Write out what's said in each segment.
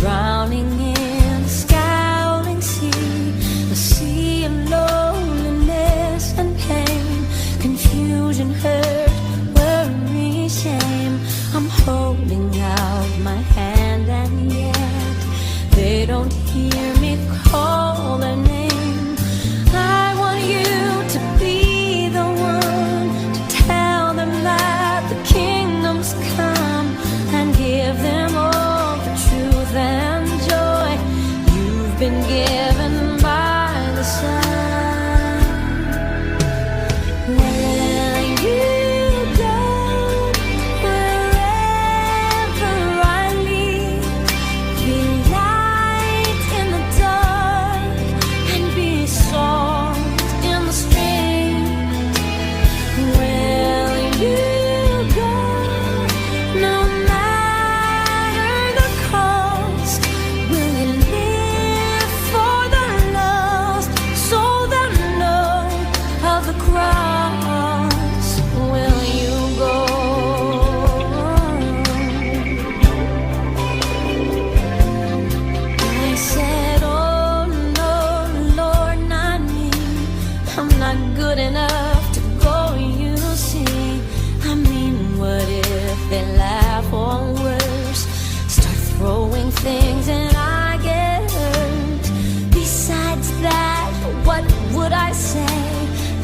Drowning in the scowling sea of loneliness and pain, confusion, hurt, worry, shame. I'm holding out my hand and yet they don't hear me call their name. I want you to be the one to tell them that the kingdom's come and give them all the truth and joy you've been given by the Son. Will you go wherever I lead? Be light in the dark and be salt in the stream. Will you go no matter the cost? Will you live for the lost so that know of the cross? Will you go? I said, oh no, Lord, not me. I'm not good enough to go, you see. I mean, what if they laugh or worse, start throwing things and I get hurt? Besides that, what would I say?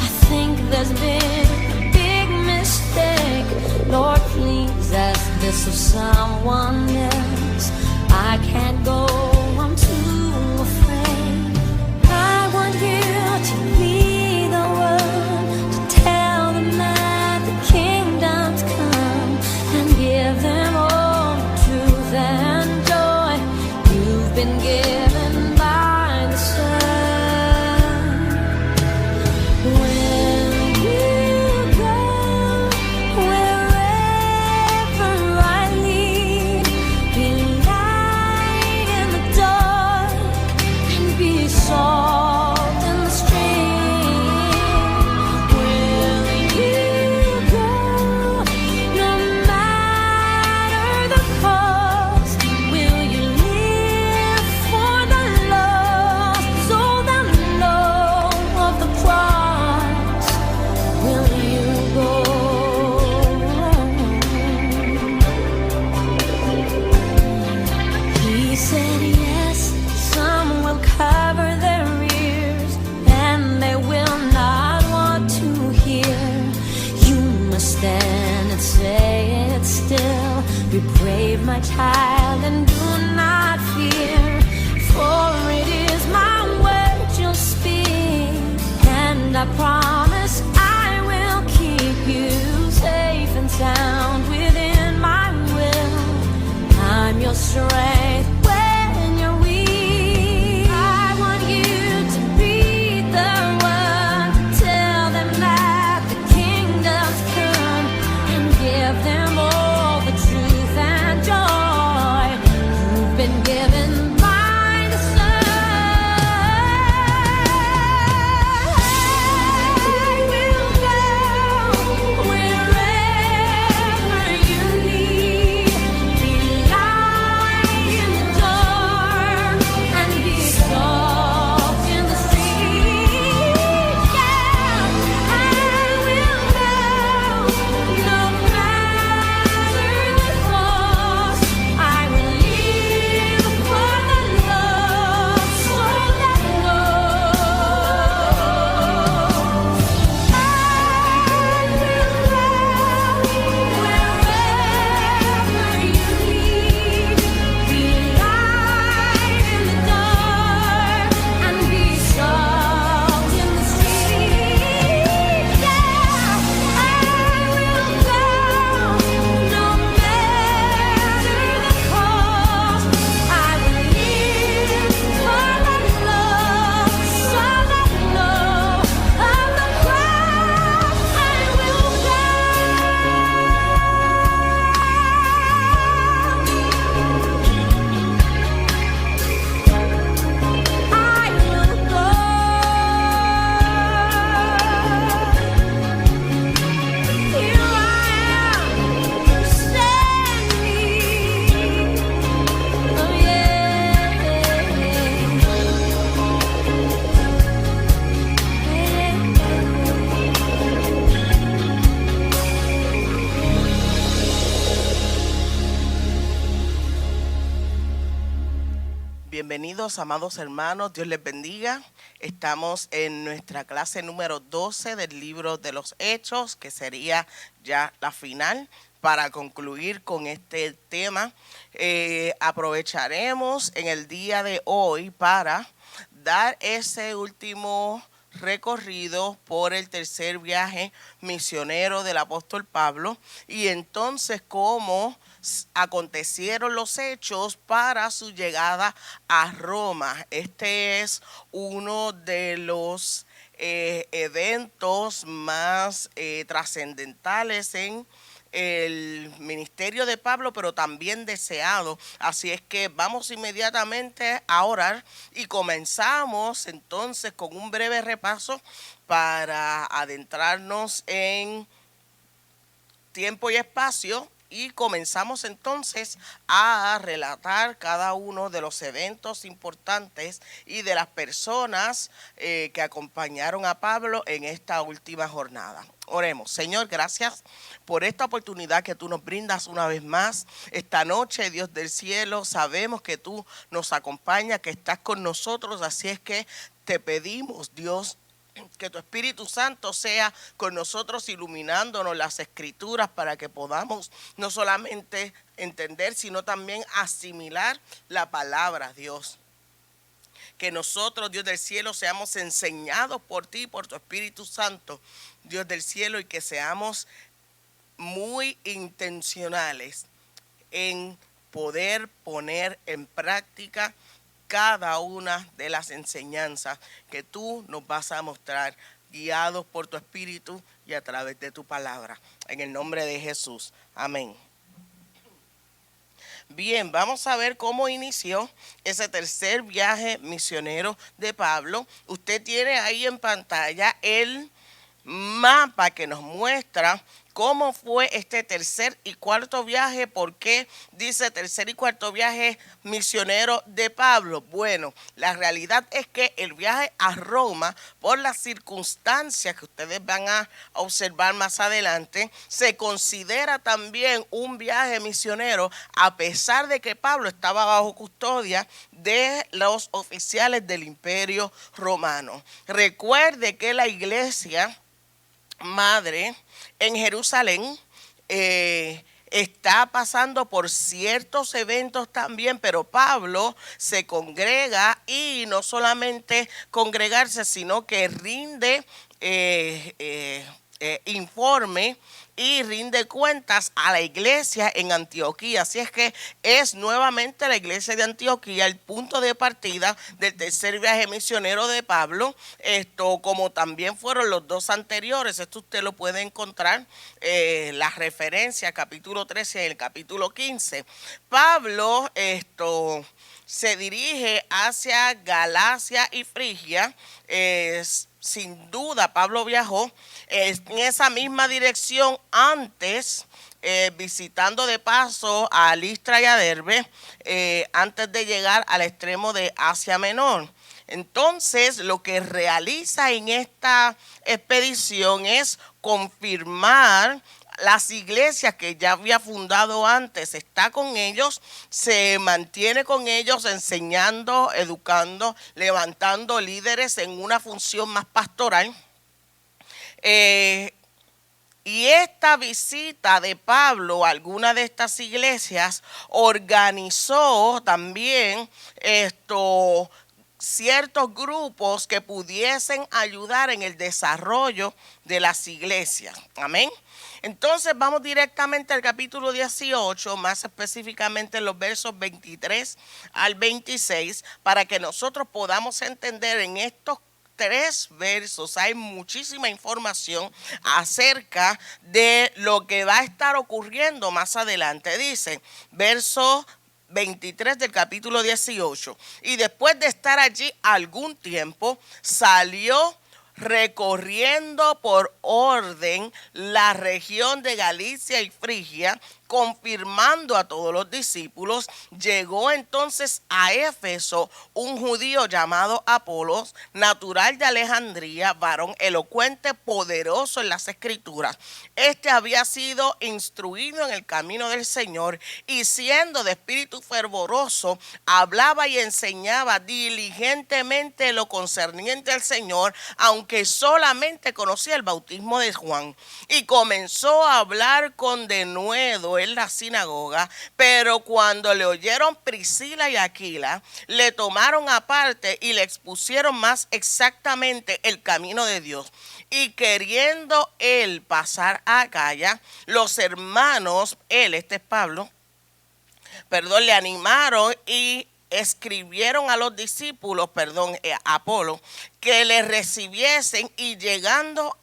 I think there's been a big mistake. Lord, please ask this of someone else. I can't go, I'm too afraid. I want you to be the one to tell them that the kingdom's come and give them all the truth and joy you've been given by the Son. Will you go wherever I lead? Be light in the dark and be salt in the stream. Will you go no matter the cost? Will you live for the lost so that know of the cross? Will you go? He said yes, some will cover their ears and they will not want to hear. You must stand and say it still. Be brave, my child, and do not fear. Bienvenidos, amados hermanos, Dios les bendiga. Estamos en nuestra clase número 12 del libro de los Hechos, que sería ya la final. Para concluir con este tema, aprovecharemos en el día de hoy para dar ese último recorrido por el tercer viaje misionero del apóstol Pablo y entonces cómo acontecieron los hechos para su llegada a Roma. Este es uno de los eventos más trascendentales en el ministerio de Pablo, pero también deseado. Así es que vamos inmediatamente a orar y comenzamos entonces con un breve repaso para adentrarnos en tiempo y espacio. Y comenzamos entonces a relatar cada uno de los eventos importantes y de las personas que acompañaron a Pablo en esta última jornada. Oremos. Señor, gracias por esta oportunidad que tú nos brindas una vez más. Esta noche, Dios del cielo, sabemos que tú nos acompañas, que estás con nosotros. Así es que te pedimos, Dios, que tu Espíritu Santo sea con nosotros iluminándonos las escrituras para que podamos no solamente entender, sino también asimilar la palabra, Dios. Que nosotros, Dios del cielo, seamos enseñados por ti, por tu Espíritu Santo, Dios del cielo, y que seamos muy intencionales en poder poner en práctica cada una de las enseñanzas que tú nos vas a mostrar, guiados por tu Espíritu y a través de tu palabra. En el nombre de Jesús. Amén. Bien, vamos a ver cómo inició ese tercer viaje misionero de Pablo. Usted tiene ahí en pantalla el mapa que nos muestra cómo fue este tercer y cuarto viaje. ¿Por qué dice tercer y cuarto viaje misionero de Pablo? Bueno, la realidad es que el viaje a Roma, por las circunstancias que ustedes van a observar más adelante, se considera también un viaje misionero, a pesar de que Pablo estaba bajo custodia de los oficiales del Imperio Romano. Recuerde que la iglesia madre en Jerusalén está pasando por ciertos eventos también, pero Pablo se congrega y no solamente congregarse, sino que rinde informe y rinde cuentas a la iglesia en Antioquía. Así es que es nuevamente la iglesia de Antioquía el punto de partida del tercer viaje misionero de Pablo, como también fueron los dos anteriores. Esto usted lo puede encontrar, la referencia capítulo 13 y el capítulo 15. Pablo se dirige hacia Galacia y Frigia. Sin duda, Pablo viajó en esa misma dirección antes, visitando de paso a Listra y a Derbe, antes de llegar al extremo de Asia Menor. Entonces, lo que realiza en esta expedición es confirmar las iglesias que ya había fundado antes. Está con ellos, se mantiene con ellos enseñando, educando, levantando líderes en una función más pastoral. Y esta visita de Pablo a alguna de estas iglesias organizó también ciertos grupos que pudiesen ayudar en el desarrollo de las iglesias. Amén. Entonces vamos directamente al capítulo 18, más específicamente en los versos 23 al 26, para que nosotros podamos entender en estos 3 versos hay muchísima información acerca de lo que va a estar ocurriendo más adelante. Dice, verso 23 del capítulo 18, y después de estar allí algún tiempo, salió recorriendo por orden la región de Galicia y Frigia, confirmando a todos los discípulos. Llegó entonces a Éfeso un judío llamado Apolos, natural de Alejandría, varón elocuente, poderoso en las escrituras. Este había sido instruido en el camino del Señor y siendo de espíritu fervoroso, hablaba y enseñaba diligentemente lo concerniente al Señor, aunque solamente conocía el bautismo de Juan. Y comenzó a hablar con denuedo en la sinagoga, pero cuando le oyeron Priscila y Aquila, le tomaron aparte y le expusieron más exactamente el camino de Dios. Y queriendo él pasar a Acaya, los hermanos, este es Pablo, le animaron y escribieron a los discípulos, Apolo, que le recibiesen, y llegando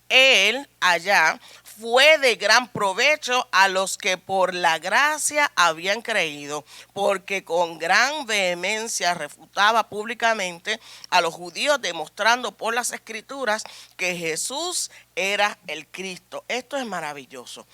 él allá, fue de gran provecho a los que por la gracia habían creído, porque con gran vehemencia refutaba públicamente a los judíos, demostrando por las escrituras que Jesús era el Cristo. Esto es maravilloso.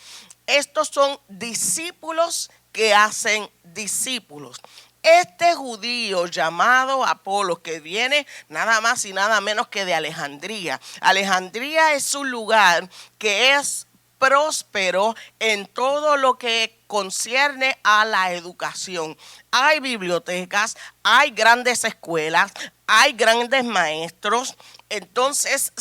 Estos son discípulos que hacen discípulos. Este judío llamado Apolos, que viene nada más y nada menos que de Alejandría. Alejandría es un lugar que es próspero en todo lo que concierne a la educación. Hay bibliotecas, hay grandes escuelas, hay grandes maestros. Entonces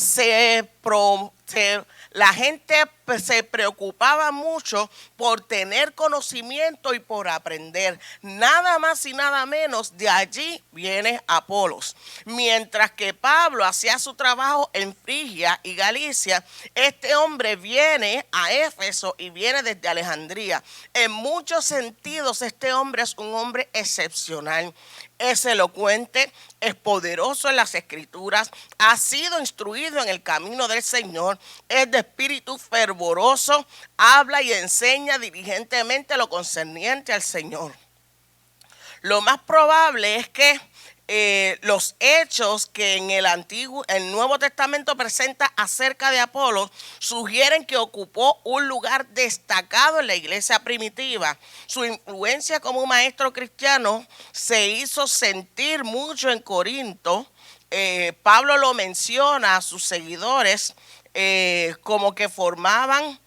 la gente se preocupaba mucho por tener conocimiento y por aprender. Nada más y nada menos, de allí viene Apolos. Mientras que Pablo hacía su trabajo en Frigia y Galicia, este hombre viene a Éfeso y viene desde Alejandría. En muchos sentidos, este hombre es un hombre excepcional. Es elocuente, es poderoso en las escrituras, ha sido instruido en el camino del Señor, es de espíritu fervoroso, habla y enseña diligentemente lo concerniente al Señor. Lo más probable es que los hechos que en el Nuevo Testamento presenta acerca de Apolos sugieren que ocupó un lugar destacado en la iglesia primitiva. Su influencia como maestro cristiano se hizo sentir mucho en Corinto. Pablo lo menciona a sus seguidores como que formaba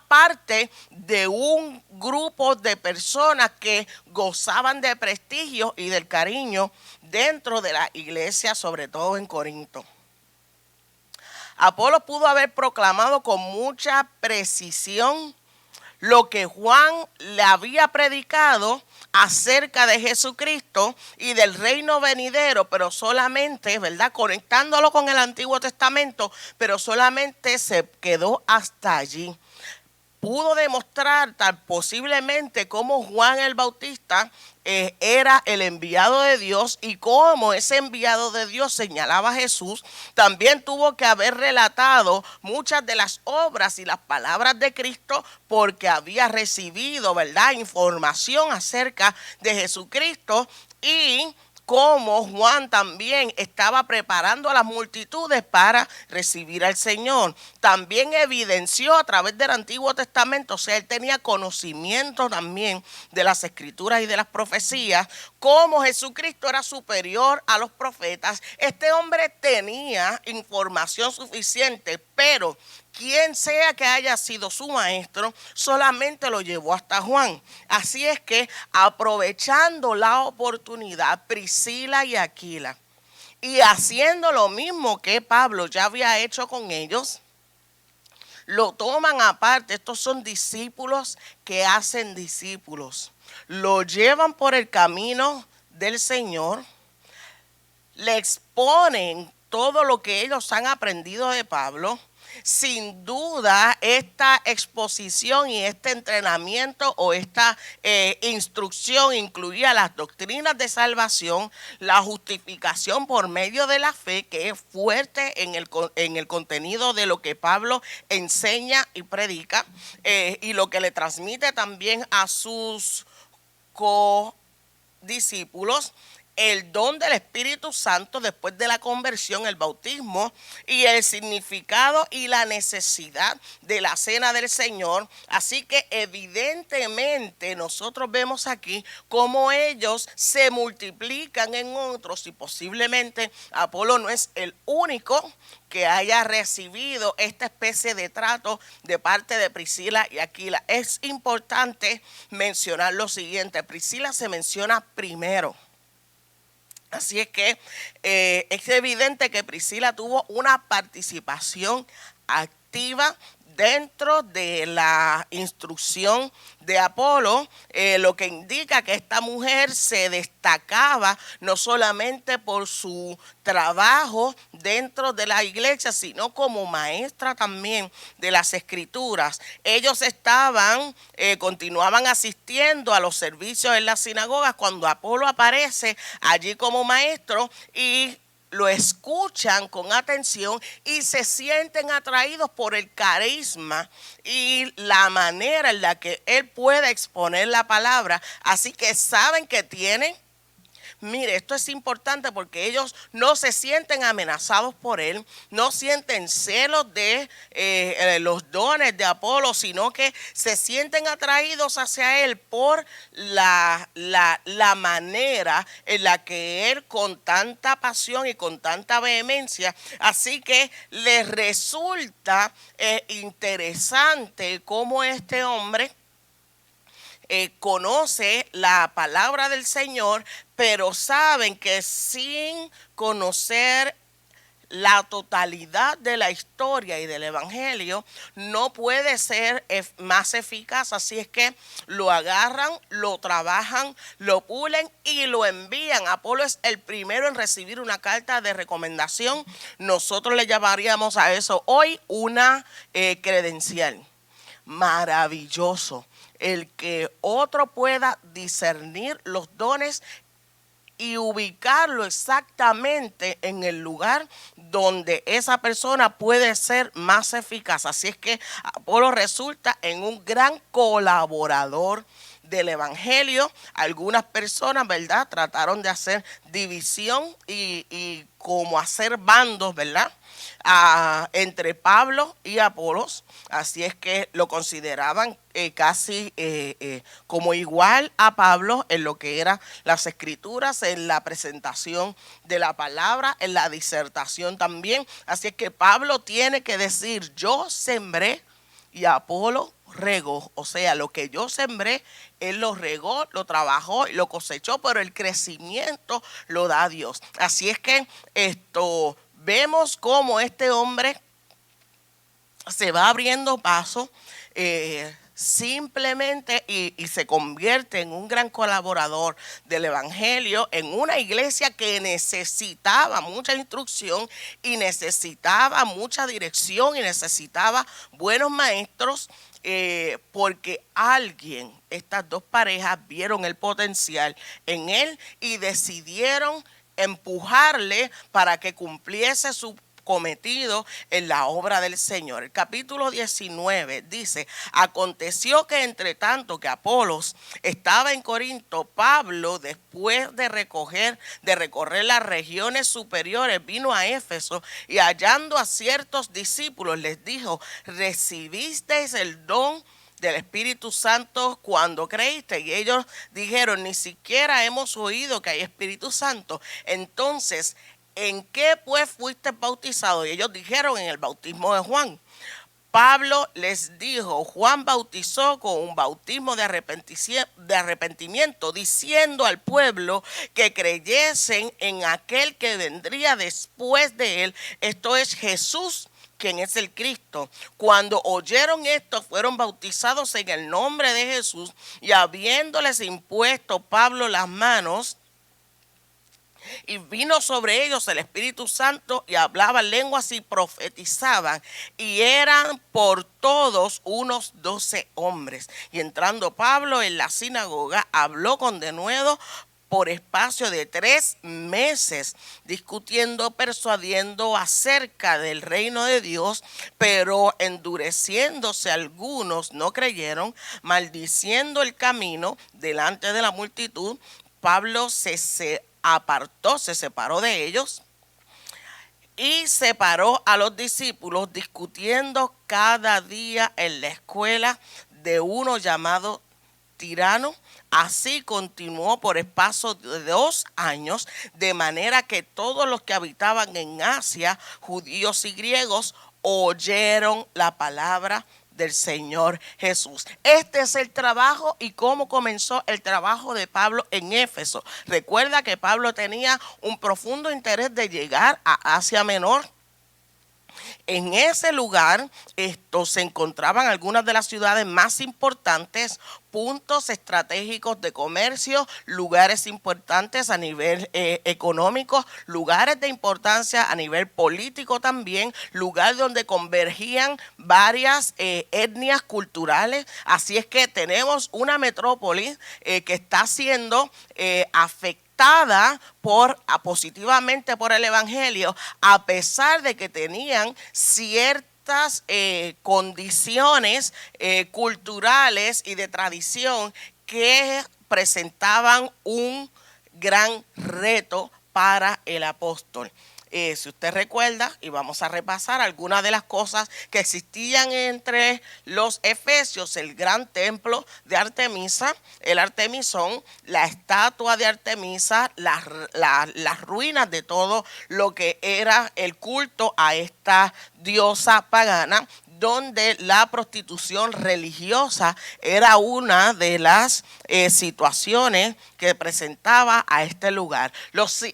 parte de un grupo de personas que gozaban de prestigio y del cariño dentro de la iglesia, sobre todo en Corinto. Apolo pudo haber proclamado con mucha precisión lo que Juan le había predicado acerca de Jesucristo y del reino venidero, pero solamente, conectándolo con el Antiguo Testamento, pero solamente se quedó hasta allí. Pudo demostrar tan posiblemente cómo Juan el Bautista era el enviado de Dios y cómo ese enviado de Dios señalaba a Jesús. También tuvo que haber relatado muchas de las obras y las palabras de Cristo, porque había recibido, información acerca de Jesucristo, y cómo Juan también estaba preparando a las multitudes para recibir al Señor. También evidenció a través del Antiguo Testamento, o sea, él tenía conocimiento también de las escrituras y de las profecías, cómo Jesucristo era superior a los profetas. Este hombre tenía información suficiente, pero quien sea que haya sido su maestro, solamente lo llevó hasta Juan. Así es que, aprovechando la oportunidad, Priscila y Aquila, y haciendo lo mismo que Pablo ya había hecho con ellos, lo toman aparte. Estos son discípulos que hacen discípulos. Lo llevan por el camino del Señor, le exponen todo lo que ellos han aprendido de Pablo. Sin duda, esta exposición y este entrenamiento o esta instrucción incluía las doctrinas de salvación, la justificación por medio de la fe, que es fuerte en el contenido de lo que Pablo enseña y predica, y lo que le transmite también a sus discípulos. el don del Espíritu Santo después de la conversión, el bautismo, y el significado y la necesidad de la cena del Señor. Así que evidentemente nosotros vemos aquí cómo ellos se multiplican en otros, y posiblemente Apolo no es el único que haya recibido esta especie de trato de parte de Priscila y Aquila. Es importante mencionar lo siguiente: Priscila se menciona primero. Así es que es evidente que Priscila tuvo una participación activa dentro de la instrucción de Apolo, lo que indica que esta mujer se destacaba no solamente por su trabajo dentro de la iglesia, sino como maestra también de las escrituras. Ellos continuaban asistiendo a los servicios en las sinagogas cuando Apolo aparece allí como maestro, y lo escuchan con atención y se sienten atraídos por el carisma y la manera en la que él puede exponer la palabra. Así que saben que tienen. Mire, esto es importante porque ellos no se sienten amenazados por él, no sienten celos de los dones de Apolo, sino que se sienten atraídos hacia él por la manera en la que él, con tanta pasión y con tanta vehemencia, así que les resulta interesante cómo este hombre conoce la palabra del Señor, pero saben que sin conocer la totalidad de la historia y del evangelio no puede ser más eficaz. Así es que lo agarran, lo trabajan, lo pulen y lo envían. Apolo es el primero en recibir una carta de recomendación. Nosotros le llamaríamos a eso hoy una credencial. Maravilloso el que otro pueda discernir los dones y ubicarlo exactamente en el lugar donde esa persona puede ser más eficaz. Así es que Apolo resulta en un gran colaborador del evangelio. Algunas personas, ¿verdad?, trataron de hacer división y como hacer bandos, ¿verdad?, entre Pablo y Apolos. Así es que lo consideraban casi como igual a Pablo en lo que eran las escrituras, en la presentación de la palabra, en la disertación también. Así es que Pablo tiene que decir: yo sembré y Apolo regó. O sea, lo que yo sembré, él lo regó, lo trabajó y lo cosechó, pero el crecimiento lo da Dios. Así es que vemos cómo este hombre se va abriendo paso simplemente y se convierte en un gran colaborador del evangelio en una iglesia que necesitaba mucha instrucción y necesitaba mucha dirección y necesitaba buenos maestros, porque estas dos parejas vieron el potencial en él y decidieron empujarle para que cumpliese su cometido en la obra del Señor. El capítulo 19 dice: aconteció que entre tanto que Apolos estaba en Corinto, Pablo, después de recorrer las regiones superiores, vino a Éfeso y hallando a ciertos discípulos les dijo: ¿recibisteis el don del Espíritu Santo cuando creíste? Y ellos dijeron: ni siquiera hemos oído que hay Espíritu Santo. Entonces, ¿en qué pues fuiste bautizado? Y ellos dijeron: en el bautismo de Juan. Pablo les dijo: Juan bautizó con un bautismo de arrepentimiento, diciendo al pueblo que creyesen en aquel que vendría después de él, esto es Jesús, quien es el Cristo. Cuando oyeron esto, fueron bautizados en el nombre de Jesús, y habiéndoles impuesto Pablo las manos, y vino sobre ellos el Espíritu Santo, y hablaban lenguas y profetizaban, y eran por todos unos 12 hombres. Y entrando Pablo en la sinagoga, habló con denuedo por espacio de 3 meses, discutiendo, persuadiendo acerca del reino de Dios, pero endureciéndose algunos no creyeron, maldiciendo el camino delante de la multitud. Pablo se apartó, se separó de ellos y separó a los discípulos discutiendo cada día en la escuela de uno llamado Tirano. Así continuó por espacio de 2 años, de manera que todos los que habitaban en Asia, judíos y griegos, oyeron la palabra del Señor Jesús. Este es el trabajo y cómo comenzó el trabajo de Pablo en Éfeso. Recuerda que Pablo tenía un profundo interés de llegar a Asia Menor. En ese lugar se encontraban algunas de las ciudades más importantes, puntos estratégicos de comercio, lugares importantes a nivel económico, lugares de importancia a nivel político también, lugar donde convergían varias etnias culturales. Así es que tenemos una metrópolis que está siendo afectada positivamente por el Evangelio, a pesar de que tenían ciertas condiciones culturales y de tradición que presentaban un gran reto para el apóstol. Si usted recuerda, y vamos a repasar algunas de las cosas que existían entre los efesios: el gran templo de Artemisa, el Artemisón, la estatua de Artemisa, las ruinas de todo lo que era el culto a esta diosa pagana, donde la prostitución religiosa era una de las situaciones que presentaba a este lugar.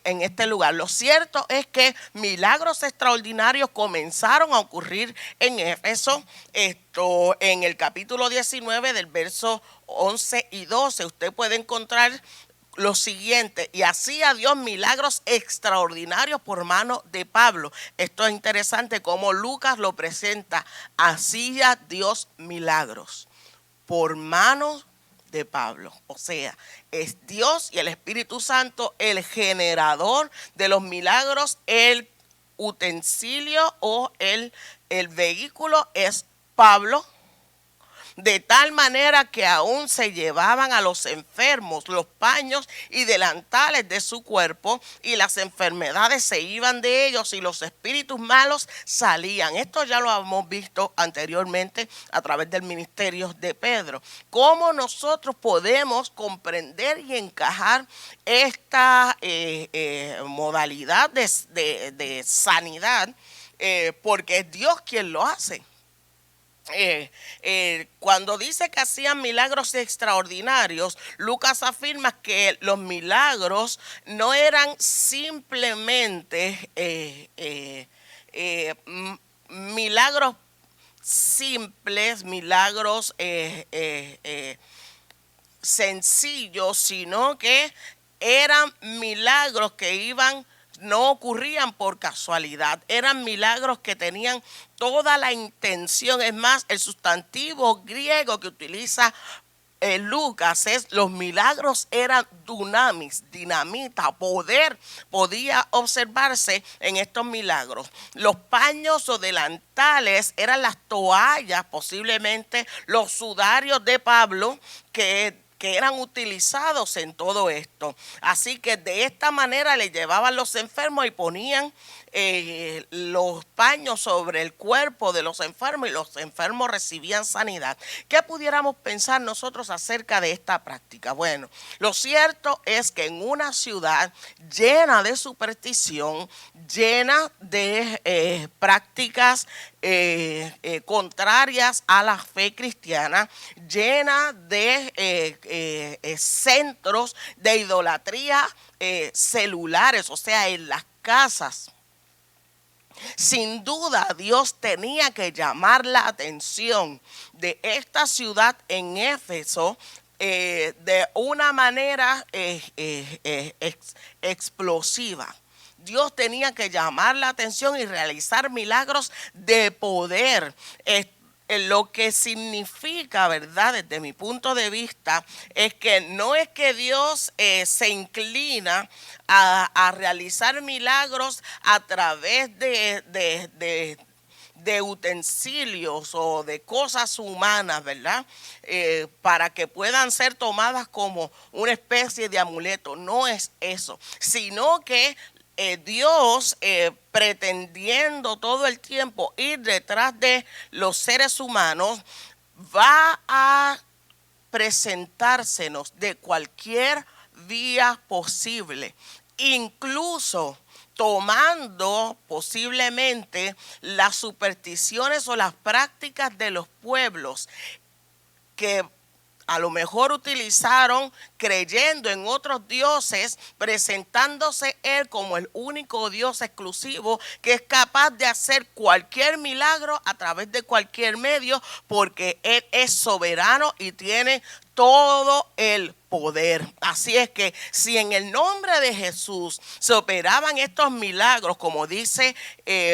En este lugar, lo cierto es que milagros extraordinarios comenzaron a ocurrir en Éfeso. En el capítulo 19 del verso 11 y 12 usted puede encontrar lo siguiente: y hacía Dios milagros extraordinarios por mano de Pablo. Esto es interesante como Lucas lo presenta: hacía Dios milagros por mano de Pablo. O sea, es Dios y el Espíritu Santo el generador de los milagros. El utensilio o el vehículo es Pablo, de tal manera que aún se llevaban a los enfermos los paños y delantales de su cuerpo, y las enfermedades se iban de ellos y los espíritus malos salían. Esto ya lo hemos visto anteriormente a través del ministerio de Pedro. ¿Cómo nosotros podemos comprender y encajar esta modalidad de sanidad? Porque es Dios quien lo hace. Cuando dice que hacían milagros extraordinarios, Lucas afirma que los milagros no eran simplemente milagros simples, milagros sencillos, sino que eran milagros que no ocurrían por casualidad, eran milagros que tenían toda la intención. Es más, el sustantivo griego que utiliza Lucas es: los milagros eran dunamis, dinamita, poder podía observarse en estos milagros. Los paños o delantales eran las toallas, posiblemente los sudarios de Pablo, que eran utilizados en todo esto. Así que de esta manera le llevaban los enfermos y ponían los paños sobre el cuerpo de los enfermos, y los enfermos recibían sanidad. ¿Qué pudiéramos pensar nosotros acerca de esta práctica? Bueno, lo cierto es que en una ciudad llena de superstición, llena de prácticas contrarias a la fe cristiana, llena de centros de idolatría celulares, o sea, en las casas, sin duda Dios tenía que llamar la atención de esta ciudad en Éfeso de una manera explosiva. Dios tenía que llamar la atención y realizar milagros de poder. Lo que significa, ¿verdad?, desde mi punto de vista, es que no es que Dios se inclina a realizar milagros a través de de utensilios o de cosas humanas, ¿verdad? Para que puedan ser tomadas como una especie de amuleto. No es eso, sino que Dios, pretendiendo todo el tiempo ir detrás de los seres humanos, va a presentársenos de cualquier vía posible, incluso tomando posiblemente las supersticiones o las prácticas de los pueblos que a lo mejor utilizaron creyendo en otros dioses, presentándose Él como el único Dios exclusivo que es capaz de hacer cualquier milagro a través de cualquier medio, porque Él es soberano y tiene todo el poder. Así es que si en el nombre de Jesús se operaban estos milagros, como dice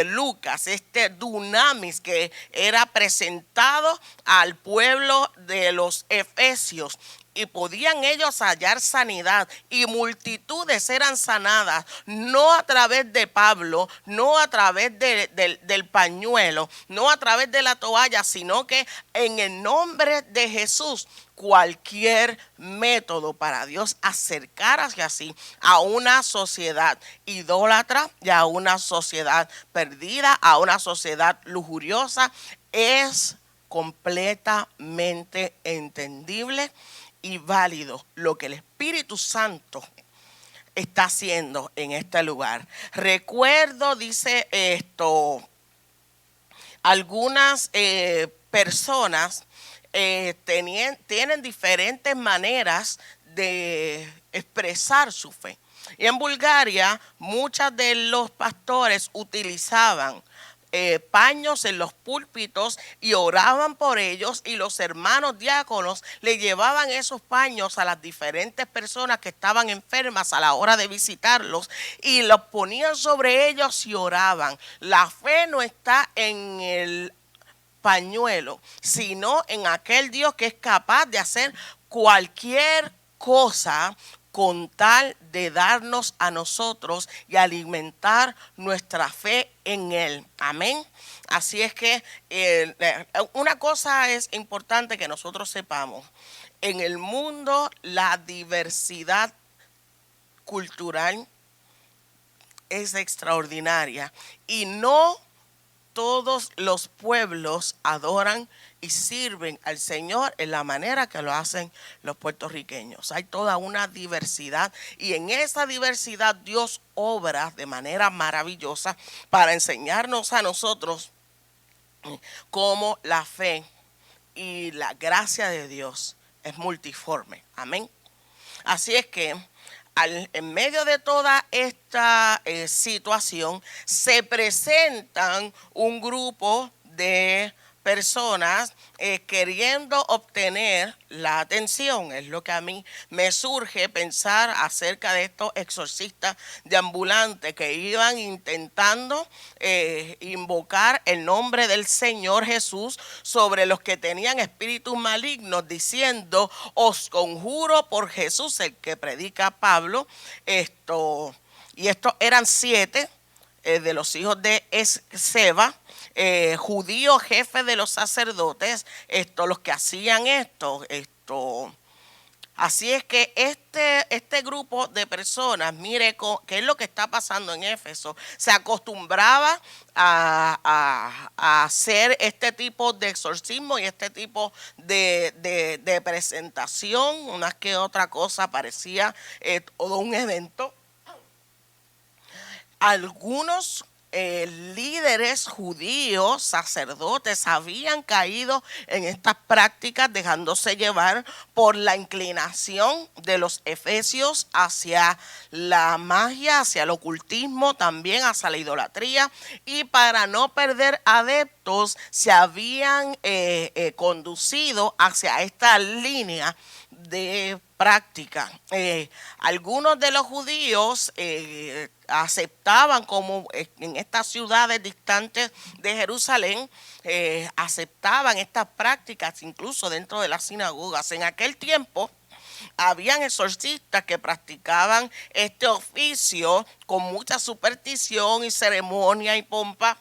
Lucas, este dunamis que era presentado al pueblo de los efesios, y podían ellos hallar sanidad, y multitudes eran sanadas, no a través de Pablo, no a través del pañuelo, no a través de la toalla, sino que en el nombre de Jesús. Cualquier método para Dios acercar hacia sí a una sociedad idólatra y a una sociedad perdida, a una sociedad lujuriosa, es completamente entendible y válido lo que el Espíritu Santo está haciendo en este lugar. Recuerdo, dice esto, algunas personas tienen diferentes maneras de expresar su fe. Y en Bulgaria, muchos de los pastores utilizaban paños en los púlpitos y oraban por ellos, y los hermanos diáconos le llevaban esos paños a las diferentes personas que estaban enfermas a la hora de visitarlos y los ponían sobre ellos y oraban. La fe no está en el pañuelo, sino en aquel Dios que es capaz de hacer cualquier cosa con tal de darnos a nosotros y alimentar nuestra fe en Él. Amén. Así es que una cosa es importante que nosotros sepamos. En el mundo la diversidad cultural es extraordinaria y no todos los pueblos adoran y sirven al Señor en la manera que lo hacen los puertorriqueños. Hay toda una diversidad y en esa diversidad Dios obra de manera maravillosa para enseñarnos a nosotros cómo la fe y la gracia de Dios es multiforme. Amén. Así es que en medio de toda esta situación se presentan un grupo de personas queriendo obtener la atención. Es lo que a mí me surge pensar acerca de estos exorcistas de ambulantes que iban intentando invocar el nombre del Señor Jesús sobre los que tenían espíritus malignos, diciendo: os conjuro por Jesús, el que predica Pablo. Y estos eran 7 de los hijos de Seba, judíos, jefes de los sacerdotes, los que hacían esto. Así es que este grupo de personas, mire qué es lo que está pasando en Éfeso. Se acostumbraba a hacer este tipo de exorcismo y este tipo de presentación. Una que otra cosa parecía todo un evento. Algunos líderes judíos, sacerdotes, habían caído en estas prácticas, dejándose llevar por la inclinación de los efesios hacia la magia, hacia el ocultismo, también hacia la idolatría, y para no perder adeptos se habían conducido hacia esta línea de práctica. Algunos de los judíos aceptaban, como en estas ciudades distantes de Jerusalén, aceptaban estas prácticas incluso dentro de las sinagogas. En aquel tiempo habían exorcistas que practicaban este oficio con mucha superstición y ceremonia y pompa,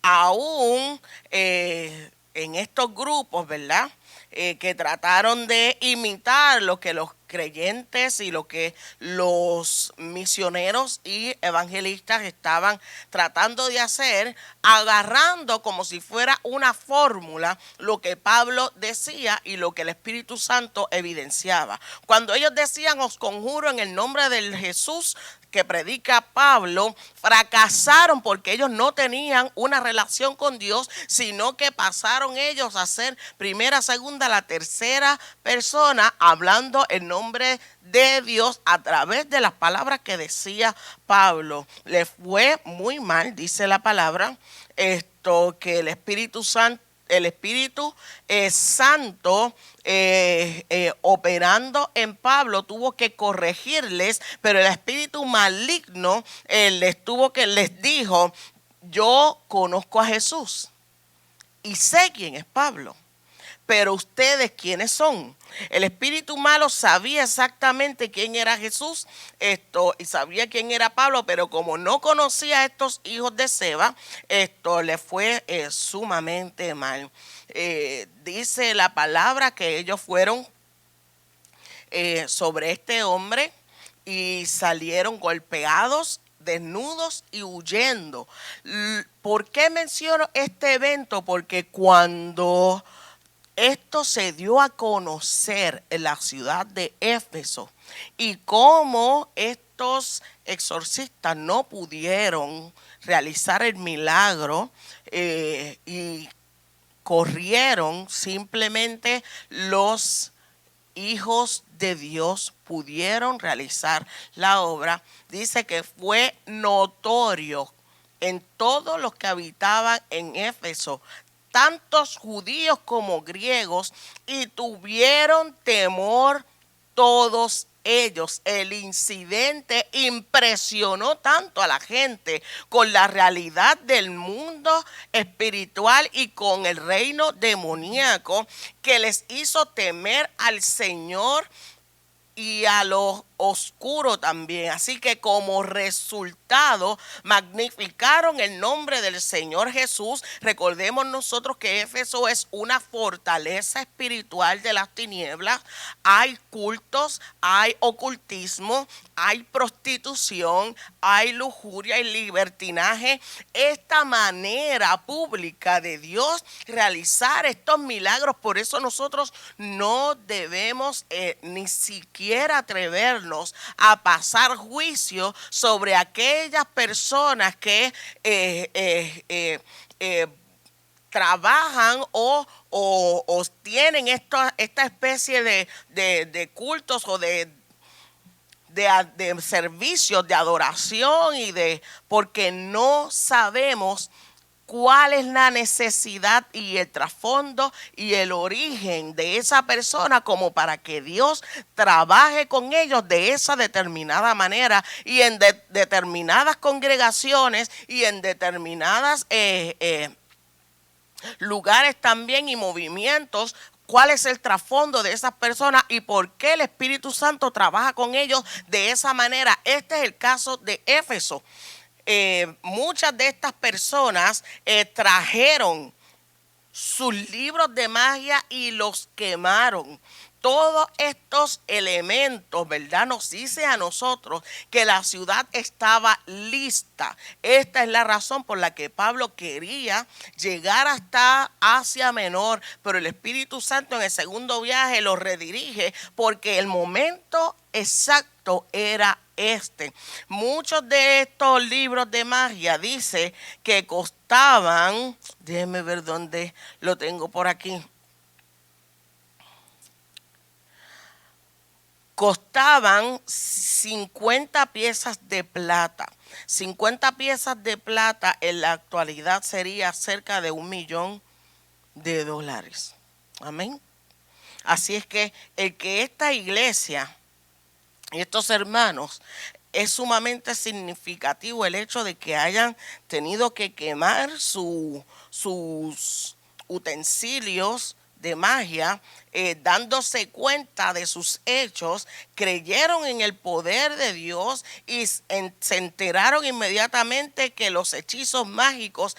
Aún en estos grupos, ¿verdad? Que trataron de imitar lo que los creyentes y lo que los misioneros y evangelistas estaban tratando de hacer, agarrando como si fuera una fórmula lo que Pablo decía y lo que el Espíritu Santo evidenciaba. Cuando ellos decían: os conjuro en el nombre del Jesús que predica Pablo, fracasaron porque ellos no tenían una relación con Dios, sino que pasaron ellos a ser primera, segunda, la tercera persona hablando en nombre de Dios a través de las palabras que decía Pablo. Le fue muy mal, dice la palabra, que el Espíritu Santo, Santo operando en Pablo tuvo que corregirles, pero el espíritu maligno les dijo: yo conozco a Jesús y sé quién es Pablo, pero ustedes quiénes son. El espíritu malo sabía exactamente quién era Jesús, y sabía quién era Pablo, pero como no conocía a estos hijos de Seba, le fue sumamente mal. Dice la palabra que ellos fueron sobre este hombre y salieron golpeados, desnudos y huyendo. ¿Por qué menciono este evento? Porque cuando esto se dio a conocer en la ciudad de Éfeso y cómo estos exorcistas no pudieron realizar el milagro y corrieron, simplemente los hijos de Dios pudieron realizar la obra. Dice que fue notorio en todos los que habitaban en Éfeso, tantos judíos como griegos, y tuvieron temor todos ellos. El incidente impresionó tanto a la gente con la realidad del mundo espiritual y con el reino demoníaco, que les hizo temer al Señor y a lo oscuro también. Así que como resultado magnificaron el nombre del Señor Jesús. Recordemos nosotros que Éfeso es una fortaleza espiritual de las tinieblas. Hay cultos, hay ocultismo, hay prostitución, hay lujuria y libertinaje. Esta manera pública de Dios realizar estos milagros, por eso nosotros no debemos ni siquiera atrevernos a pasar juicio sobre aquellas personas que trabajan o tienen esta especie de cultos o de servicios de adoración porque no sabemos cuál es la necesidad y el trasfondo y el origen de esa persona, como para que Dios trabaje con ellos de esa determinada manera y en determinadas congregaciones y en determinadas lugares también y movimientos. ¿Cuál es el trasfondo de esas personas y por qué el Espíritu Santo trabaja con ellos de esa manera? Este es el caso de Éfeso. Muchas de estas personas trajeron sus libros de magia y los quemaron. Todos estos elementos, ¿verdad?, nos dice a nosotros que la ciudad estaba lista. Esta es la razón por la que Pablo quería llegar hasta Asia Menor, pero el Espíritu Santo en el segundo viaje lo redirige porque el momento exacto era este. Muchos de estos libros de magia dice que costaban, déjenme ver dónde lo tengo por aquí, costaban 50 piezas de plata. 50 piezas de plata en la actualidad sería cerca de $1,000,000. Amén. Así es que el que esta iglesia y estos hermanos, es sumamente significativo el hecho de que hayan tenido que quemar sus utensilios de magia, dándose cuenta de sus hechos, creyeron en el poder de Dios y se enteraron inmediatamente que los hechizos mágicos,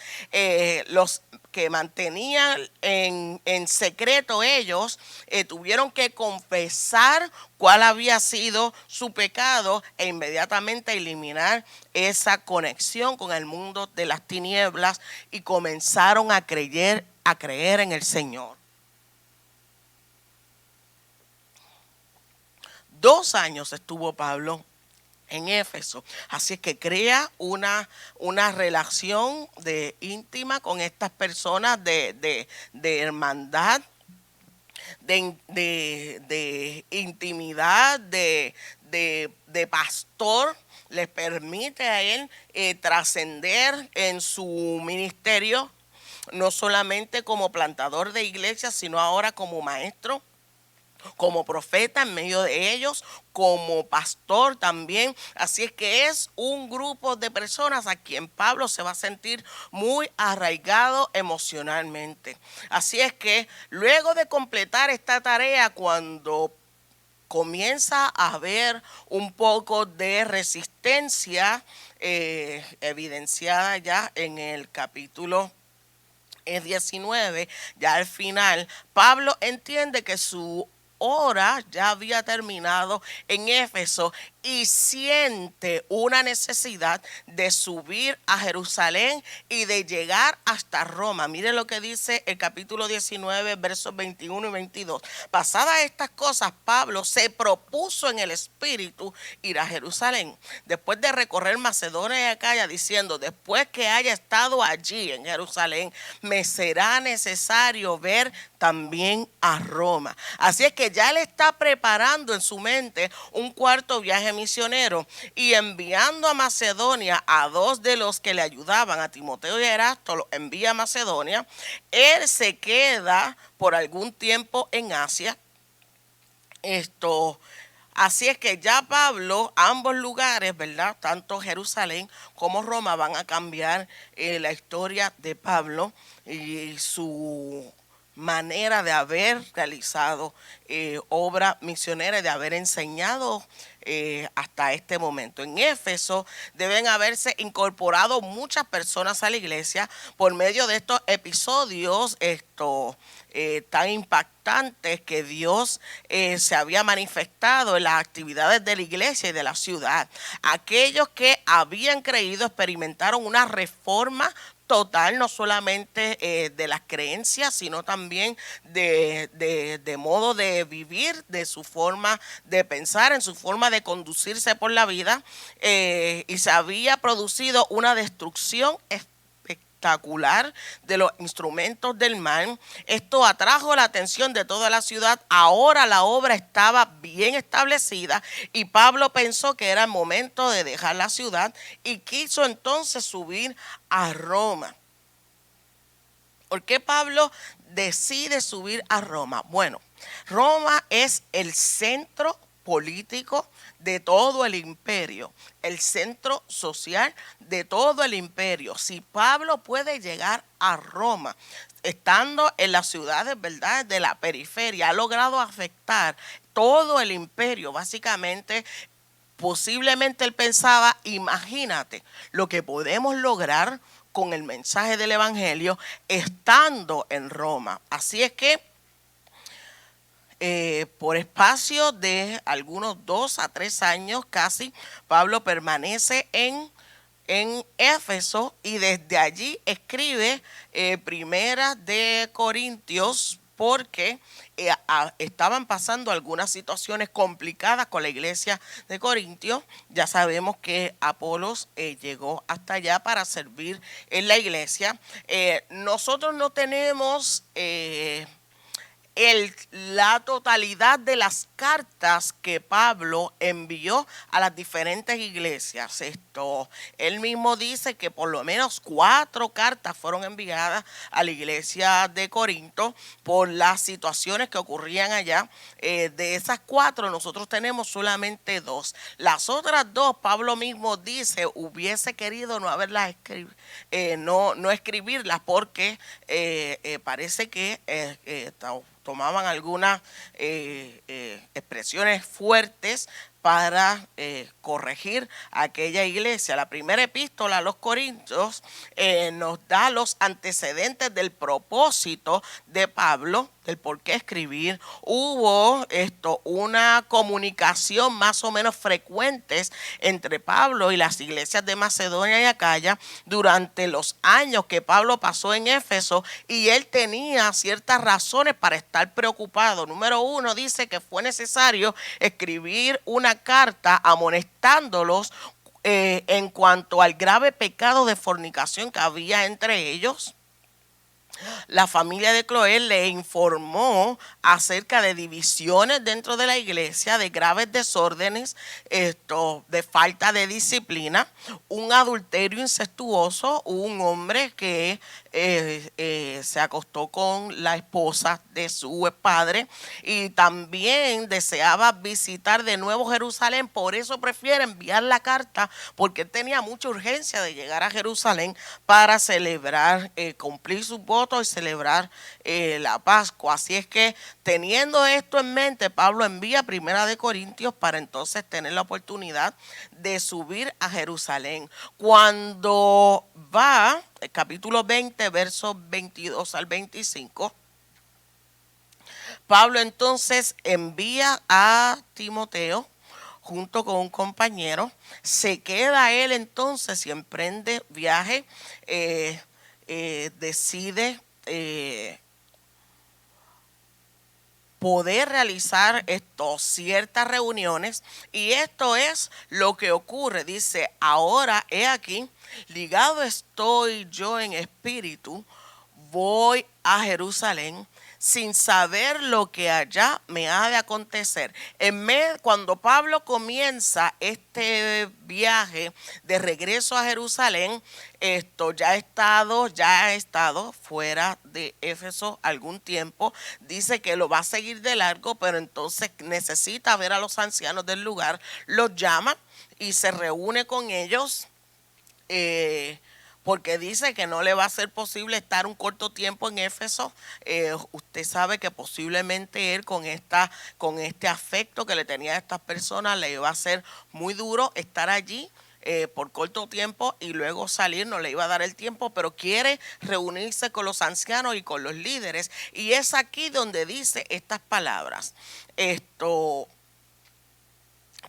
los que mantenían en secreto ellos, tuvieron que confesar cuál había sido su pecado e inmediatamente eliminar esa conexión con el mundo de las tinieblas y comenzaron a creer en el Señor. 2 años estuvo Pablo en Éfeso, así es que crea una relación íntima con estas personas de hermandad, de intimidad, de pastor. Les permite a él trascender en su ministerio, no solamente como plantador de iglesias, sino ahora como maestro, como profeta en medio de ellos, como pastor también. Así es que es un grupo de personas a quien Pablo se va a sentir muy arraigado emocionalmente. Así es que luego de completar esta tarea, cuando comienza a haber un poco de resistencia evidenciada ya en el capítulo 19, ya al final, Pablo entiende que su hora ya había terminado en Éfeso y siente una necesidad de subir a Jerusalén y de llegar hasta Roma. Mire lo que dice el capítulo 19, versos 21 y 22. Pasadas estas cosas, Pablo se propuso en el espíritu ir a Jerusalén, después de recorrer Macedonia y Acaya, diciendo: después que haya estado allí en Jerusalén, me será necesario ver también a Roma. Así es que ya le está preparando en su mente un cuarto viaje misionero y enviando a Macedonia a 2 de los que le ayudaban, a Timoteo y a Erasto, los envía a Macedonia. Él se queda por algún tiempo en Asia. Así es que ya Pablo, ambos lugares, ¿verdad? Tanto Jerusalén como Roma van a cambiar la historia de Pablo y su manera de haber realizado obra misionera y de haber enseñado hasta este momento. En Éfeso deben haberse incorporado muchas personas a la iglesia por medio de estos episodios tan impactantes que Dios se había manifestado en las actividades de la iglesia y de la ciudad. Aquellos que habían creído experimentaron una reforma total, no solamente de las creencias, sino también de modo de vivir, de su forma de pensar, en su forma de conducirse por la vida, y se había producido una destrucción espectacular de los instrumentos del mal. Esto atrajo la atención de toda la ciudad. Ahora la obra estaba bien establecida y Pablo pensó que era el momento de dejar la ciudad y quiso entonces subir a Roma. ¿Por qué Pablo decide subir a Roma? Bueno, Roma es el centro político de todo el imperio, el centro social de todo el imperio. Si Pablo puede llegar a Roma, estando en las ciudades, ¿verdad?, de la periferia, ha logrado afectar todo el imperio. Básicamente, posiblemente él pensaba: imagínate lo que podemos lograr con el mensaje del evangelio estando en Roma. Así es que por espacio de algunos 2 a 3 años casi, Pablo permanece en Éfeso y desde allí escribe Primera de Corintios, porque estaban pasando algunas situaciones complicadas con la iglesia de Corintios. Ya sabemos que Apolos llegó hasta allá para servir en la iglesia. Nosotros no tenemos la totalidad de las cartas que Pablo envió a las diferentes iglesias. Él mismo dice que por lo menos 4 cartas fueron enviadas a la iglesia de Corinto por las situaciones que ocurrían allá. De esas 4 nosotros tenemos solamente 2. Las otras 2 Pablo mismo dice hubiese querido no haberlas no escribirlas porque parece que tomaban algunas expresiones fuertes para corregir a aquella iglesia. La primera epístola a los Corintios nos da los antecedentes del propósito de Pablo, del por qué escribir. Hubo una comunicación más o menos frecuente entre Pablo y las iglesias de Macedonia y Acaya durante los años que Pablo pasó en Éfeso, y él tenía ciertas razones para estar preocupado. Número 1, dice que fue necesario escribir una carta amonestándolos en cuanto al grave pecado de fornicación que había entre ellos. La familia de Cloé le informó acerca de divisiones dentro de la iglesia, de graves desórdenes, de falta de disciplina, un adulterio incestuoso, un hombre que se acostó con la esposa de su padre, y también deseaba visitar de nuevo Jerusalén. Por eso prefiere enviar la carta, porque él tenía mucha urgencia de llegar a Jerusalén para celebrar, cumplir sus votos y celebrar la Pascua. Así es que, teniendo esto en mente, Pablo envía Primera de Corintios para entonces tener la oportunidad de subir a Jerusalén. Cuando va, el capítulo 20, versos 22 al 25, Pablo entonces envía a Timoteo junto con un compañero. Se queda él entonces y emprende viaje, decide poder realizar ciertas reuniones, y esto es lo que ocurre. Dice: ahora he aquí, ligado estoy yo en espíritu, voy a Jerusalén sin saber lo que allá me ha de acontecer. Cuando Pablo comienza este viaje de regreso a Jerusalén, ya ha estado fuera de Éfeso algún tiempo. Dice que lo va a seguir de largo, pero entonces necesita ver a los ancianos del lugar. Los llama y se reúne con ellos, porque dice que no le va a ser posible estar un corto tiempo en Éfeso. Usted sabe que posiblemente él, con este afecto que le tenía a estas personas, le iba a ser muy duro estar allí por corto tiempo y luego salir. No le iba a dar el tiempo, pero quiere reunirse con los ancianos y con los líderes, y es aquí donde dice estas palabras.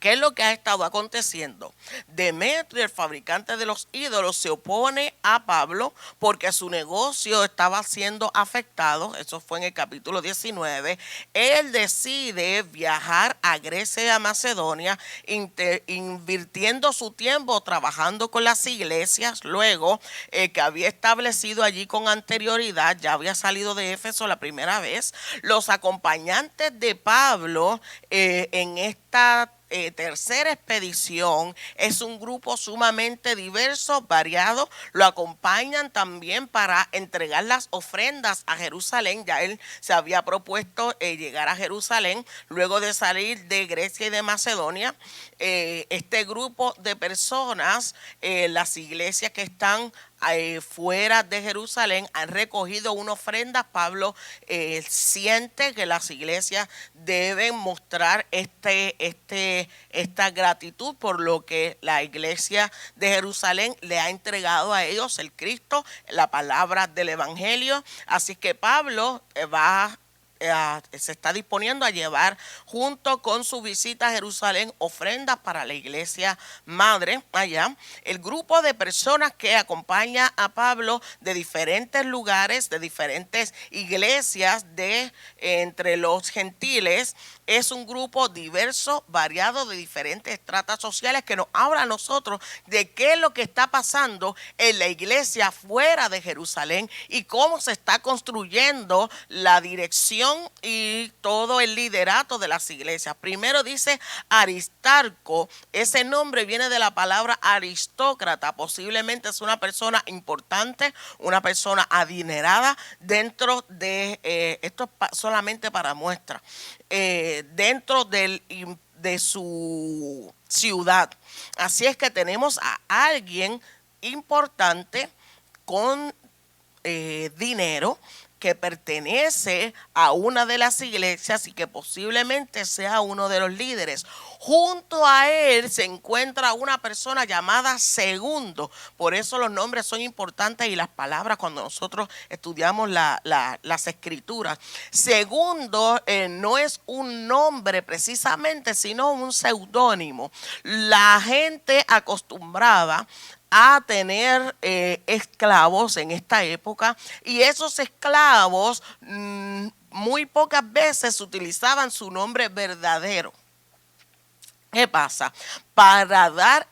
¿Qué es lo que ha estado aconteciendo? Demetrio, el fabricante de los ídolos, se opone a Pablo porque su negocio estaba siendo afectado. Eso fue en el capítulo 19. Él decide viajar a Grecia y a Macedonia, invirtiendo su tiempo trabajando con las iglesias. Luego, que había establecido allí con anterioridad, ya había salido de Éfeso la primera vez. Los acompañantes de Pablo en esta tercera expedición es un grupo sumamente diverso, variado. Lo acompañan también para entregar las ofrendas a Jerusalén. Ya él se había propuesto llegar a Jerusalén luego de salir de Grecia y de Macedonia. Este grupo de personas, las iglesias que están fuera de Jerusalén, han recogido una ofrenda. Pablo siente que las iglesias deben mostrar esta gratitud por lo que la iglesia de Jerusalén le ha entregado a ellos, el Cristo, la palabra del evangelio. Así que Pablo se está disponiendo a llevar, junto con su visita a Jerusalén, ofrendas para la iglesia madre allá. El grupo de personas que acompaña a Pablo de diferentes lugares, de diferentes iglesias entre los gentiles, es un grupo diverso, variado, de diferentes estratas sociales, que nos habla a nosotros de qué es lo que está pasando en la iglesia fuera de Jerusalén y cómo se está construyendo la dirección dirección y todo el liderato de las iglesias. Primero dice Aristarco, ese nombre viene de la palabra aristócrata, posiblemente es una persona importante, una persona adinerada dentro de, esto es solamente para muestra, dentro de su ciudad. Así es que tenemos a alguien importante con dinero que pertenece a una de las iglesias y que posiblemente sea uno de los líderes. Junto a él se encuentra una persona llamada Segundo. Por eso los nombres son importantes y las palabras cuando nosotros estudiamos las escrituras. Segundo no es un nombre precisamente, sino un seudónimo. La gente acostumbraba a tener esclavos en esta época, y esos esclavos muy pocas veces utilizaban su nombre verdadero. ¿Qué pasa? Para dar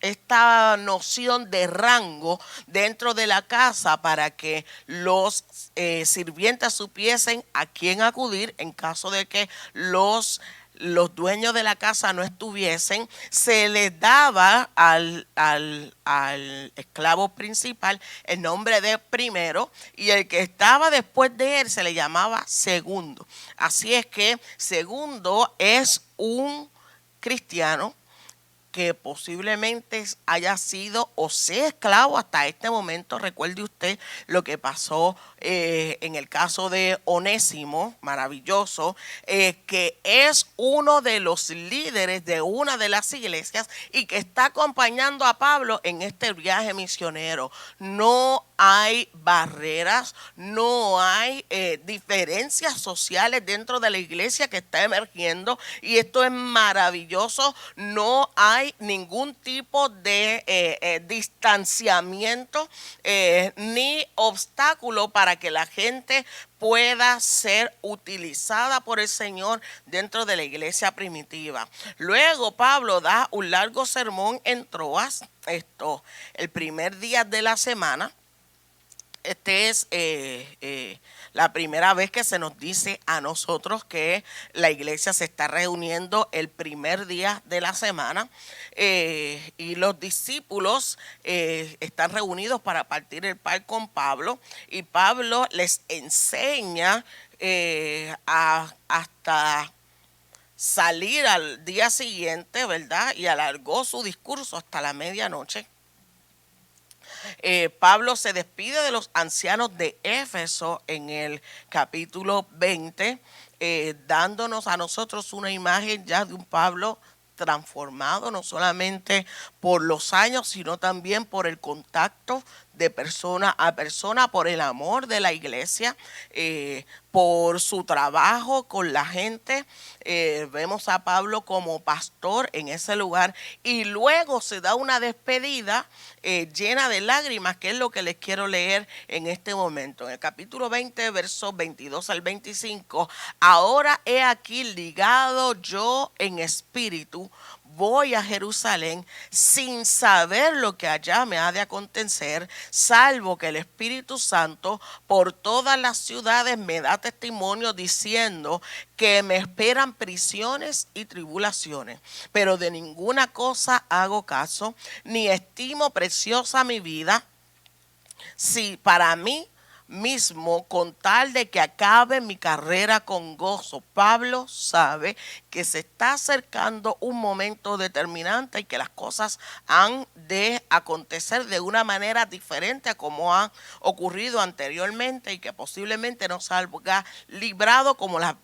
esta noción de rango dentro de la casa, para que los sirvientes supiesen a quién acudir en caso de que los dueños de la casa no estuviesen, se les daba al esclavo principal el nombre de primero, y el que estaba después de él se le llamaba segundo. Así es que Segundo es un cristiano que posiblemente haya sido o sea esclavo hasta este momento. Recuerde usted lo que pasó en el caso de Onésimo, maravilloso, que es uno de los líderes de una de las iglesias y que está acompañando a Pablo en este viaje misionero. No hay barreras, no hay diferencias sociales dentro de la iglesia que está emergiendo, y esto es maravilloso. No hay ningún tipo de distanciamiento ni obstáculo para que la gente pueda ser utilizada por el Señor dentro de la iglesia primitiva. Luego Pablo da un largo sermón en Troas, el primer día de la semana. Este es la primera vez que se nos dice a nosotros que la iglesia se está reuniendo el primer día de la semana, y los discípulos están reunidos para partir el pan con Pablo, y Pablo les enseña hasta salir al día siguiente, ¿verdad? Y alargó su discurso hasta la medianoche. Pablo se despide de los ancianos de Éfeso en el capítulo 20, dándonos a nosotros una imagen ya de un Pablo transformado, no solamente por los años, sino también por el contacto de persona a persona, por el amor de la iglesia, por su trabajo con la gente. Vemos a Pablo como pastor en ese lugar, y luego se da una despedida llena de lágrimas, que es lo que les quiero leer en este momento. En el capítulo 20, versos 22 al 25, ahora he aquí ligado yo en espíritu, voy a Jerusalén sin saber lo que allá me ha de acontecer, salvo que el Espíritu Santo por todas las ciudades me da testimonio diciendo que me esperan prisiones y tribulaciones. Pero de ninguna cosa hago caso, ni estimo preciosa mi vida, si para mí mismo, con tal de que acabe mi carrera con gozo. Pablo sabe que se está acercando un momento determinante y que las cosas han de acontecer de una manera diferente a como ha ocurrido anteriormente, y que posiblemente no salga librado como las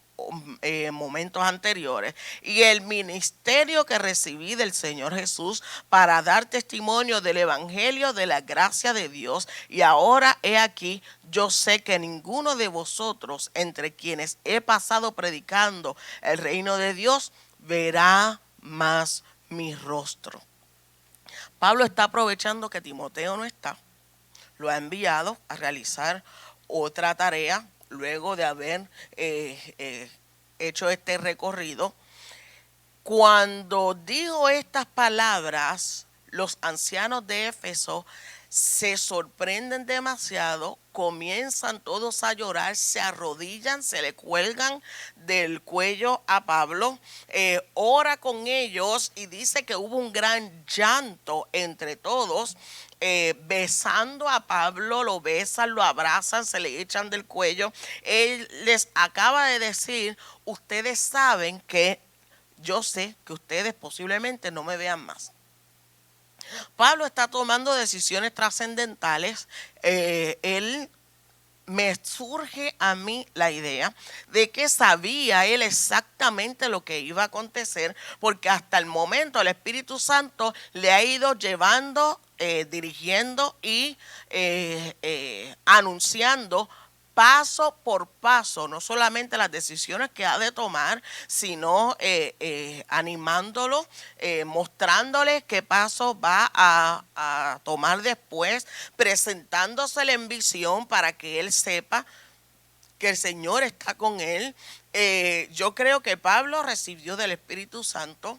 momentos anteriores. Y el ministerio que recibí del Señor Jesús para dar testimonio del evangelio de la gracia de Dios, y ahora he aquí, yo sé que ninguno de vosotros entre quienes he pasado predicando el reino de Dios verá más mi rostro. Pablo está aprovechando que Timoteo no está, lo ha enviado a realizar otra tarea luego de haber hecho este recorrido. Cuando digo estas palabras, los ancianos de Éfeso se sorprenden demasiado, comienzan todos a llorar, se arrodillan, se le cuelgan del cuello a Pablo, ora con ellos y dice que hubo un gran llanto entre todos, besando a Pablo, lo besan, lo abrazan, se le echan del cuello. Él les acaba de decir, ustedes saben que yo sé que ustedes posiblemente no me vean más. Pablo está tomando decisiones trascendentales. Él me surge a mí la idea de que sabía él exactamente lo que iba a acontecer, porque hasta el momento el Espíritu Santo le ha ido llevando, dirigiendo y anunciando paso por paso, no solamente las decisiones que ha de tomar, sino animándolo, mostrándole qué paso va a tomar después, presentándosele en visión para que él sepa que el Señor está con él. Yo creo que Pablo recibió del Espíritu Santo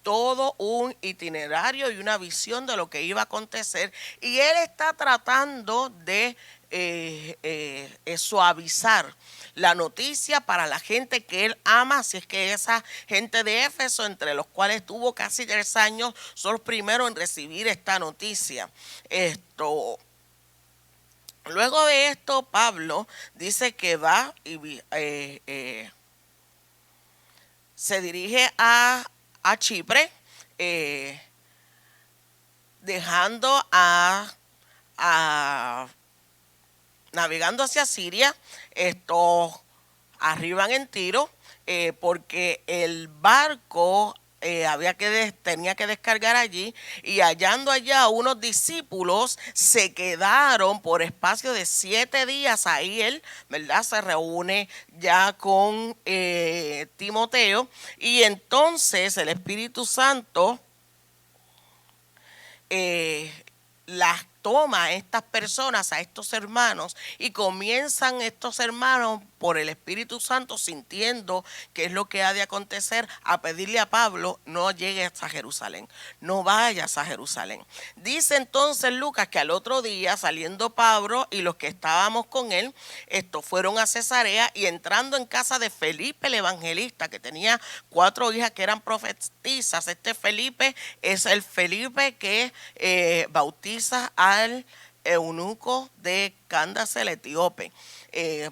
todo un itinerario y una visión de lo que iba a acontecer, y él está tratando de suavizar la noticia para la gente que él ama. Así es que esa gente de Éfeso, entre los cuales estuvo casi 3 años, son los primeros en recibir esta noticia. Luego de esto, Pablo dice que va y se dirige a Chipre, dejando navegando hacia Siria. Estos arriban en Tiro, porque el barco tenía que descargar allí, y hallando allá unos discípulos, se quedaron por espacio de 7 días ahí. Él, ¿verdad?, se reúne ya con Timoteo, y entonces el Espíritu Santo las toma a estas personas, a estos hermanos, y comienzan estos hermanos por el Espíritu Santo, sintiendo qué es lo que ha de acontecer, a pedirle a Pablo: no llegues a Jerusalén, no vayas a Jerusalén. Dice entonces Lucas que al otro día, saliendo Pablo y los que estábamos con él, fueron a Cesarea, y entrando en casa de Felipe el evangelista, que tenía 4 hijas que eran profetizas. Este Felipe es el Felipe que bautiza al eunuco de Candace el etíope.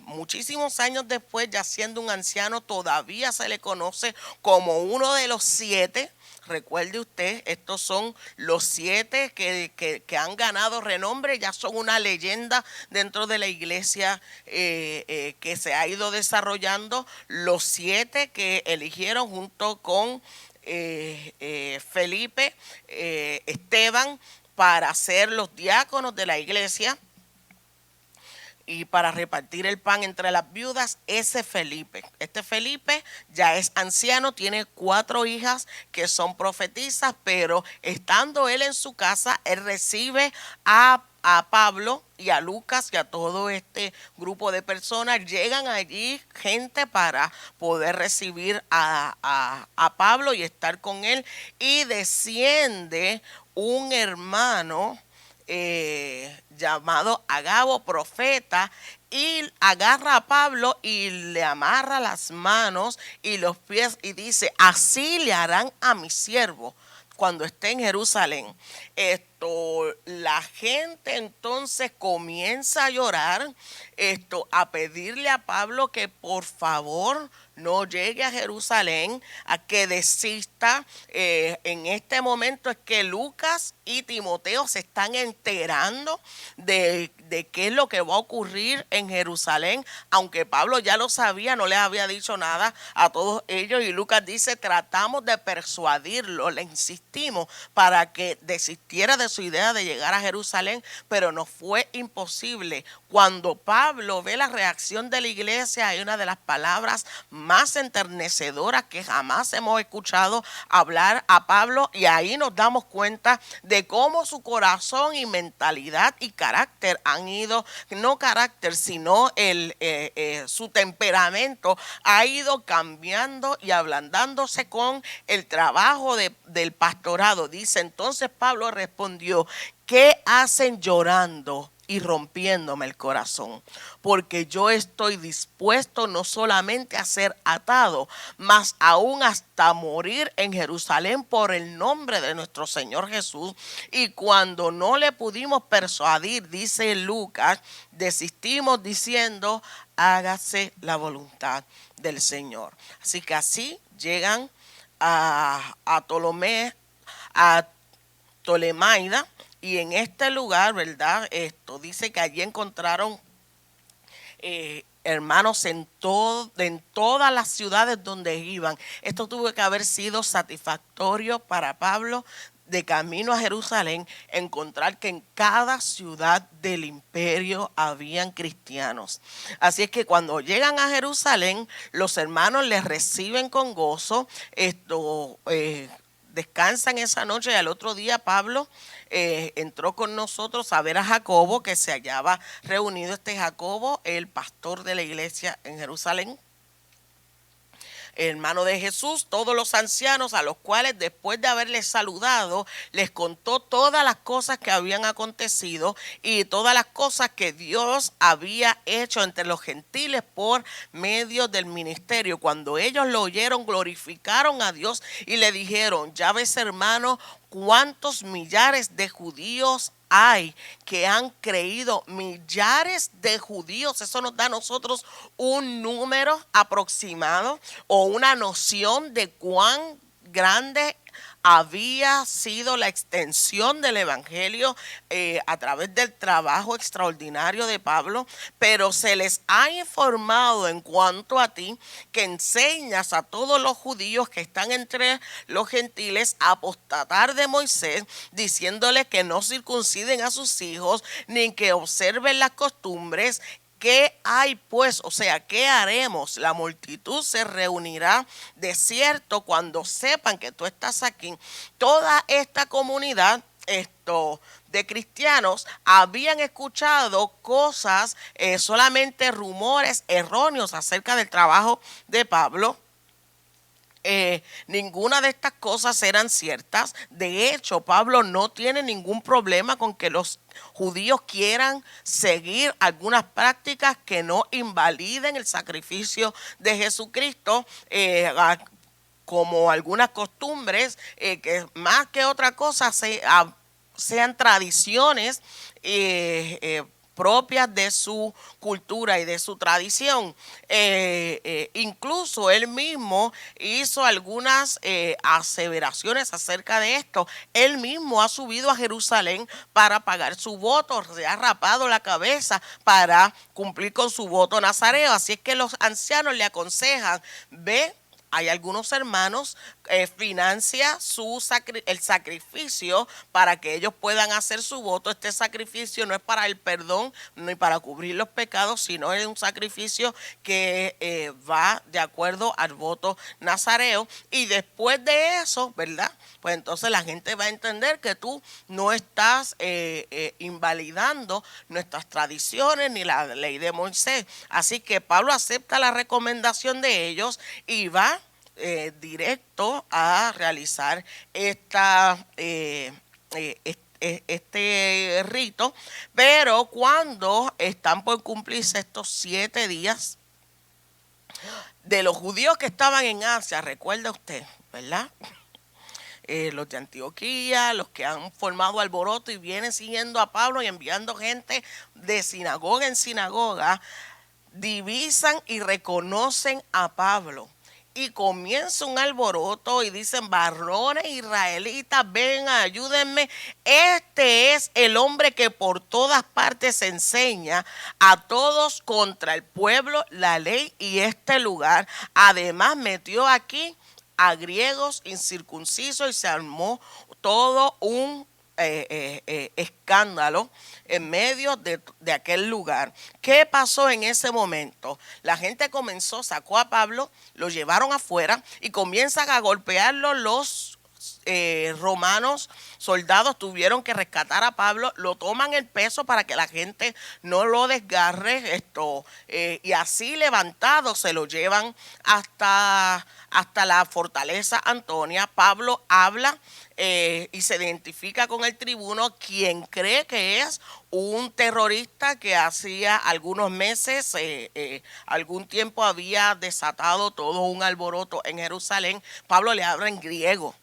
Muchísimos años después, ya siendo un anciano, todavía se le conoce como uno de los 7. Recuerde usted, estos son los 7 que han ganado renombre, ya son una leyenda dentro de la iglesia que se ha ido desarrollando. Los 7 que eligieron junto con Felipe, Esteban, para ser los diáconos de la iglesia y para repartir el pan entre las viudas. Este Felipe ya es anciano, tiene 4 hijas que son profetizas, pero estando él en su casa, él recibe a Pablo y a Lucas y a todo este grupo de personas. Llegan allí gente para poder recibir a Pablo y estar con él, y desciende un hermano llamado Agabo, profeta, y agarra a Pablo y le amarra las manos y los pies, y dice: así le harán a mi siervo cuando esté en Jerusalén. La gente entonces comienza a llorar, a pedirle a Pablo que por favor no llegue a Jerusalén, a que desista. En este momento es que Lucas y Timoteo se están enterando de qué es lo que va a ocurrir en Jerusalén, aunque Pablo ya lo sabía, no les había dicho nada a todos ellos. Y Lucas dice: tratamos de persuadirlo, le insistimos para que desistiera de su idea de llegar a Jerusalén, pero nos fue imposible. Cuando Pablo ve la reacción de la iglesia, hay una de las palabras más enternecedoras que jamás hemos escuchado hablar a Pablo, y ahí nos damos cuenta de cómo su corazón y mentalidad y carácter han ido, no carácter, sino su temperamento ha ido cambiando y ablandándose con el trabajo del pastorado. Dice, entonces Pablo respondió: ¿qué hacen llorando y rompiéndome el corazón? Porque yo estoy dispuesto no solamente a ser atado, mas aún hasta morir en Jerusalén por el nombre de nuestro Señor Jesús. Y cuando no le pudimos persuadir, dice Lucas, desistimos diciendo: hágase la voluntad del Señor. Así que así llegan a Tolemaida, y en este lugar, ¿verdad? Esto dice que allí encontraron hermanos en todas las ciudades donde iban. Esto tuvo que haber sido satisfactorio para Pablo, de camino a Jerusalén, encontrar que en cada ciudad del imperio habían cristianos. Así es que cuando llegan a Jerusalén, los hermanos les reciben con gozo. Descansan esa noche, y al otro día Pablo entró con nosotros a ver a Jacobo, que se hallaba reunido. Jacobo, el pastor de la iglesia en Jerusalén, hermano de Jesús, todos los ancianos, a los cuales después de haberles saludado, les contó todas las cosas que habían acontecido y todas las cosas que Dios había hecho entre los gentiles por medio del ministerio. Cuando ellos lo oyeron, glorificaron a Dios y le dijeron: ya ves, hermano, cuántos millares de judíos hay que han creído. Millares de judíos. Eso nos da a nosotros un número aproximado o una noción de cuán grande había sido la extensión del evangelio a través del trabajo extraordinario de Pablo. Pero se les ha informado en cuanto a ti, que enseñas a todos los judíos que están entre los gentiles a apostatar de Moisés, diciéndoles que no circunciden a sus hijos ni que observen las costumbres. ¿Qué hay pues? O sea, ¿qué haremos? La multitud se reunirá de cierto cuando sepan que tú estás aquí. Toda esta comunidad de cristianos habían escuchado cosas, solamente rumores erróneos acerca del trabajo de Pablo. Ninguna de estas cosas eran ciertas. De hecho, Pablo no tiene ningún problema con que los judíos quieran seguir algunas prácticas que no invaliden el sacrificio de Jesucristo, como algunas costumbres que más que otra cosa sean tradiciones propias de su cultura y de su tradición. Incluso él mismo hizo algunas aseveraciones acerca de esto. Él mismo ha subido a Jerusalén para pagar su voto, se ha rapado la cabeza para cumplir con su voto nazareo. Así es que los ancianos le aconsejan: ve, hay algunos hermanos, financia el sacrificio para que ellos puedan hacer su voto. Este sacrificio no es para el perdón ni para cubrir los pecados, sino es un sacrificio que va de acuerdo al voto nazareo. Y después de eso, ¿verdad? Pues entonces la gente va a entender que tú no estás invalidando nuestras tradiciones ni la ley de Moisés. Así que Pablo acepta la recomendación de ellos y va directo a realizar este rito. Pero cuando están por cumplirse estos 7 días, de los judíos que estaban en Asia, recuerda usted, ¿verdad? Los de Antioquía, los que han formado alboroto y vienen siguiendo a Pablo y enviando gente de sinagoga en sinagoga, divisan y reconocen a Pablo. Y comienza un alboroto y dicen: varones israelitas, ven, ayúdenme. Este es el hombre que por todas partes enseña a todos contra el pueblo, la ley y este lugar. Además metió aquí a griegos incircuncisos y se armó todo un escándalo en medio de aquel lugar. ¿Qué pasó en ese momento? La gente sacó a Pablo, lo llevaron afuera y comienzan a golpearlo los romanos. Soldados tuvieron que rescatar a Pablo, lo toman el peso para que la gente no lo desgarre, y así levantado se lo llevan hasta la fortaleza Antonia. Pablo habla y se identifica con el tribuno, quien cree que es un terrorista que hacía algunos meses, algún tiempo había desatado todo un alboroto en Jerusalén. Pablo le habla en griego.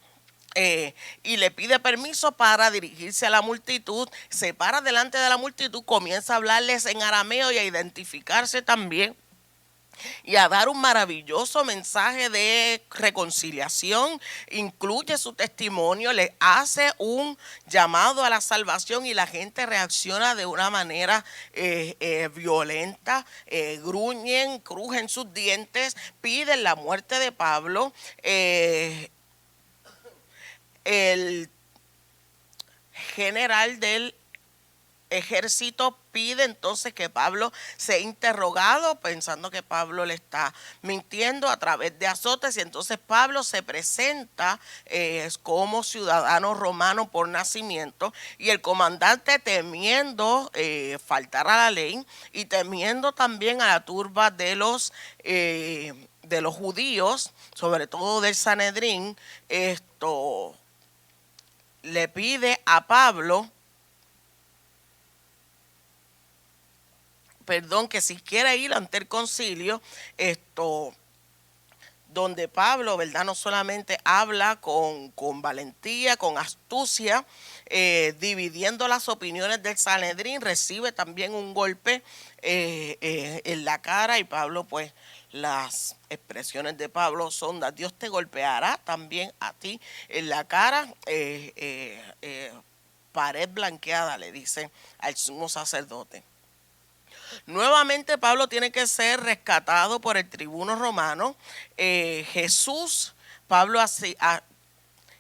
Y le pide permiso para dirigirse a la multitud, se para delante de la multitud, comienza a hablarles en arameo y a identificarse también y a dar un maravilloso mensaje de reconciliación. Incluye su testimonio, le hace un llamado a la salvación y la gente reacciona de una manera violenta, gruñen, crujen sus dientes, piden la muerte de Pablo. El general del ejército pide entonces que Pablo sea interrogado, pensando que Pablo le está mintiendo a través de azotes, y entonces Pablo se presenta como ciudadano romano por nacimiento, y el comandante, temiendo faltar a la ley y temiendo también a la turba de los judíos, sobre todo del Sanedrín, le pide a Pablo, que si quiere ir ante el concilio, donde Pablo, ¿verdad?, no solamente habla con valentía, con astucia, dividiendo las opiniones del Sanedrín, recibe también un golpe en la cara, y Pablo, pues, las expresiones de Pablo son: Dios te golpeará también a ti en la cara, pared blanqueada, le dice al sumo sacerdote. Nuevamente Pablo tiene que ser rescatado por el tribuno romano. Pablo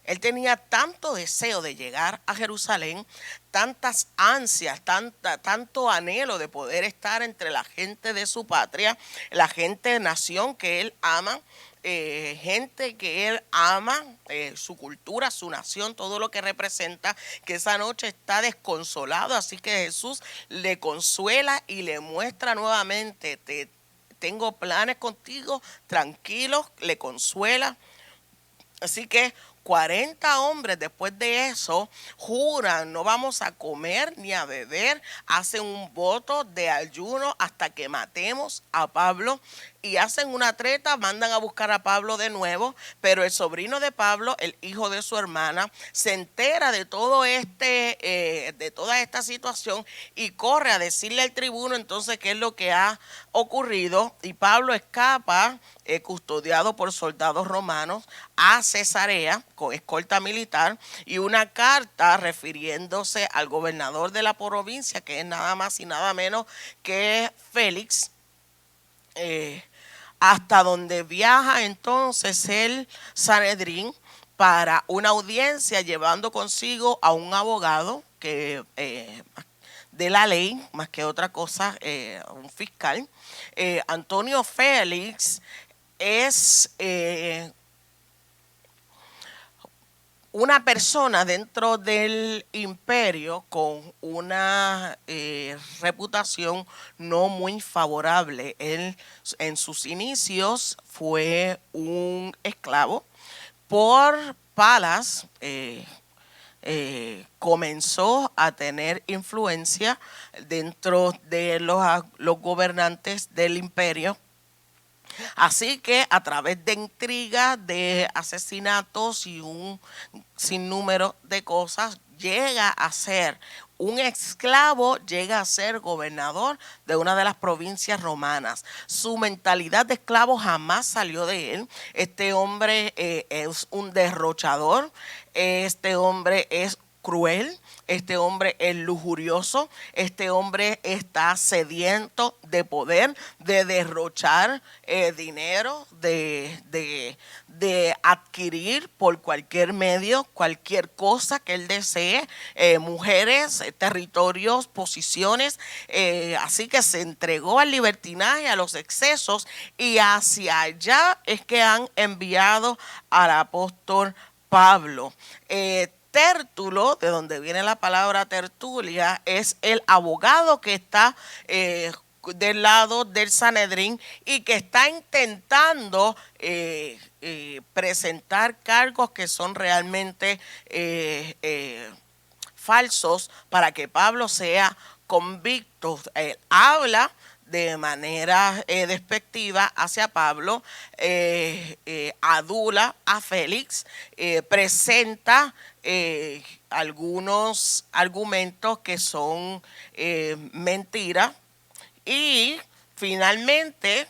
él tenía tanto deseo de llegar a Jerusalén, tantas ansias, tanto anhelo de poder estar entre la gente de su patria, la gente de nación que él ama, gente que él ama, su cultura, su nación, todo lo que representa, que esa noche está desconsolado. Así que Jesús le consuela y le muestra nuevamente: tengo planes contigo, tranquilo, le consuela. Así que 40 hombres después de eso juran: no vamos a comer ni a beber, hacen un voto de ayuno hasta que matemos a Pablo, y hacen una treta, mandan a buscar a Pablo de nuevo, pero el sobrino de Pablo, el hijo de su hermana, se entera de toda esta situación y corre a decirle al tribuno entonces qué es lo que ha ocurrido, y Pablo escapa, custodiado por soldados romanos, a Cesarea con escolta militar, y una carta refiriéndose al gobernador de la provincia, que es nada más y nada menos que Félix, hasta donde viaja entonces el Sanedrín para una audiencia, llevando consigo a un abogado que de la ley, más que otra cosa, un fiscal. Antonio Félix es una persona dentro del imperio con una reputación no muy favorable. Él en sus inicios fue un esclavo. Por Palas comenzó a tener influencia dentro de los gobernantes del imperio. Así que a través de intrigas, de asesinatos y un sinnúmero de cosas, llega a ser un esclavo, llega a ser gobernador de una de las provincias romanas. Su mentalidad de esclavo jamás salió de él. Este hombre es un derrochador, este hombre es cruel, este hombre es lujurioso, este hombre está sediento de poder, de derrochar dinero, de adquirir por cualquier medio, cualquier cosa que él desee, mujeres, territorios, posiciones, así que se entregó al libertinaje, a los excesos, y hacia allá es que han enviado al apóstol Pablo. Tértulo, de donde viene la palabra tertulia, es el abogado que está del lado del Sanedrín y que está intentando presentar cargos que son realmente falsos para que Pablo sea convicto. Habla de manera despectiva hacia Pablo, adula a Félix, presenta algunos argumentos que son mentiras, y finalmente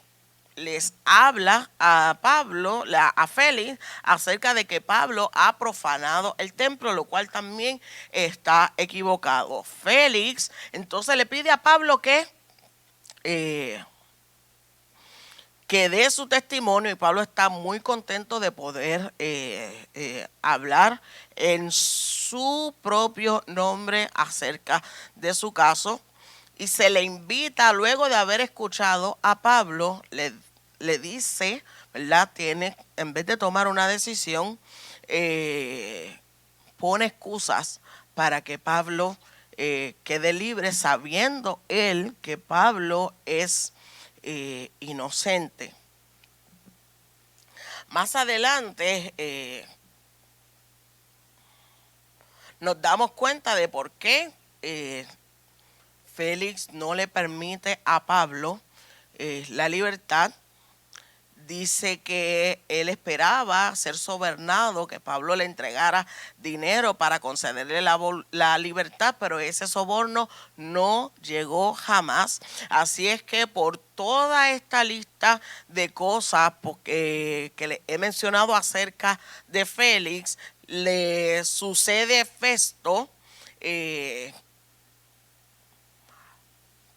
les habla a Pablo, a Félix, acerca de que Pablo ha profanado el templo, lo cual también está equivocado. Félix entonces le pide a Pablo que dé su testimonio, y Pablo está muy contento de poder hablar en su propio nombre acerca de su caso. Y se le invita, luego de haber escuchado a Pablo, le dice, ¿verdad? En vez de tomar una decisión, pone excusas para que Pablo quede libre, sabiendo él que Pablo es inocente. Más adelante nos damos cuenta de por qué Félix no le permite a Pablo la libertad. Dice que él esperaba ser sobornado, que Pablo le entregara dinero para concederle la libertad, pero ese soborno no llegó jamás. Así es que por toda esta lista de cosas que le he mencionado acerca de Félix, le sucede Festo.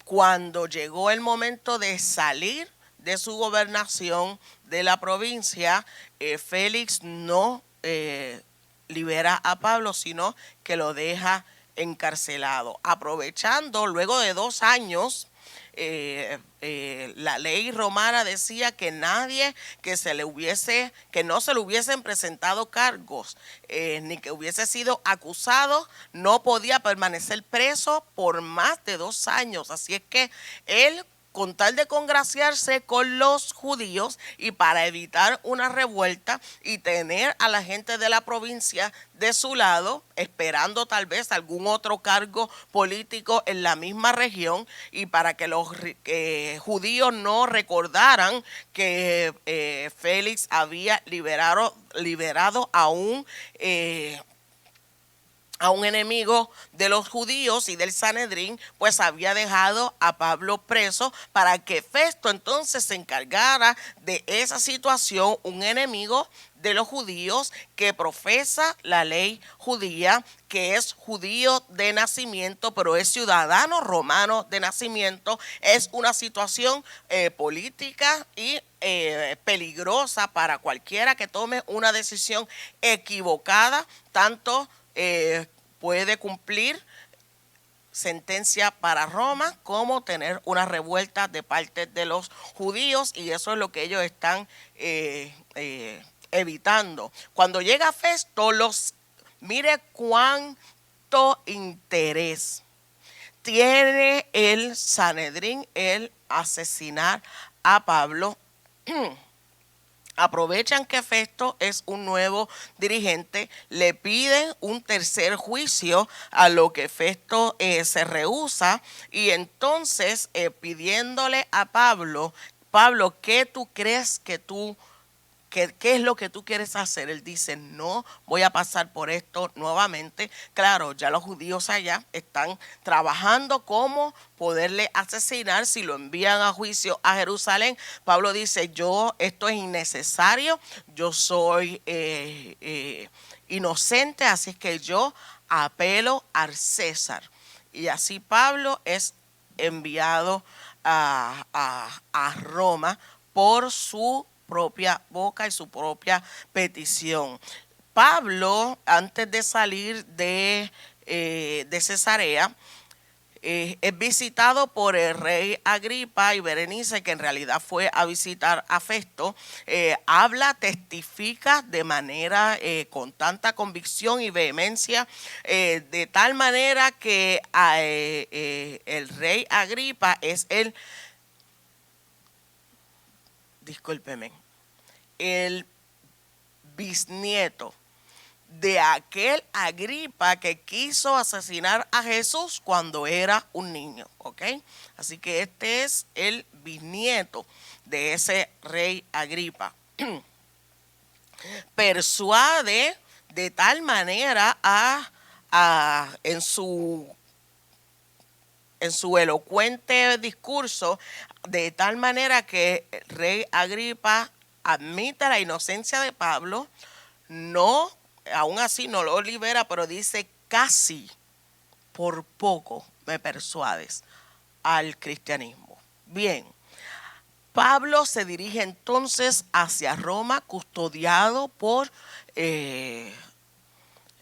Cuando llegó el momento de salir de su gobernación de la provincia, Félix no libera a Pablo, sino que lo deja encarcelado. Aprovechando, luego de 2 años, la ley romana decía que nadie que no se le hubiesen presentado cargos, ni que hubiese sido acusado, no podía permanecer preso por más de 2 años. Así es que él, con tal de congraciarse con los judíos y para evitar una revuelta y tener a la gente de la provincia de su lado, esperando tal vez algún otro cargo político en la misma región, y para que los judíos no recordaran que Félix había liberado a un enemigo de los judíos y del Sanedrín, pues había dejado a Pablo preso para que Festo entonces se encargara de esa situación, un enemigo de los judíos que profesa la ley judía, que es judío de nacimiento, pero es ciudadano romano de nacimiento. Es una situación política y peligrosa para cualquiera que tome una decisión equivocada, tanto puede cumplir sentencia para Roma como tener una revuelta de parte de los judíos, y eso es lo que ellos están evitando. Cuando llega Festo, mire cuánto interés tiene el Sanedrín el asesinar a Pablo. Aprovechan que Festo es un nuevo dirigente, le piden un tercer juicio, a lo que Festo se rehúsa, y entonces pidiéndole a Pablo, ¿qué tú crees ¿Qué es lo que tú quieres hacer? Él dice, no voy a pasar por esto nuevamente. Claro, ya los judíos allá están trabajando cómo poderle asesinar si lo envían a juicio a Jerusalén. Pablo dice, esto es innecesario, yo soy inocente, así que yo apelo al César. Y así Pablo es enviado a Roma por su propia boca y su propia petición. Pablo, antes de salir de Cesarea, es visitado por el rey Agripa y Berenice, que en realidad fue a visitar a Festo. Habla, testifica de manera con tanta convicción y vehemencia, de tal manera que el rey Agripa es discúlpeme, el bisnieto de aquel Agripa que quiso asesinar a Jesús cuando era un niño, ¿ok? Así que este es el bisnieto de ese rey Agripa. Persuade de tal manera en su elocuente discurso, de tal manera que el rey Agripa admite la inocencia de Pablo, no, aún así no lo libera, pero dice casi por poco me persuades al cristianismo. Bien, Pablo se dirige entonces hacia Roma, custodiado por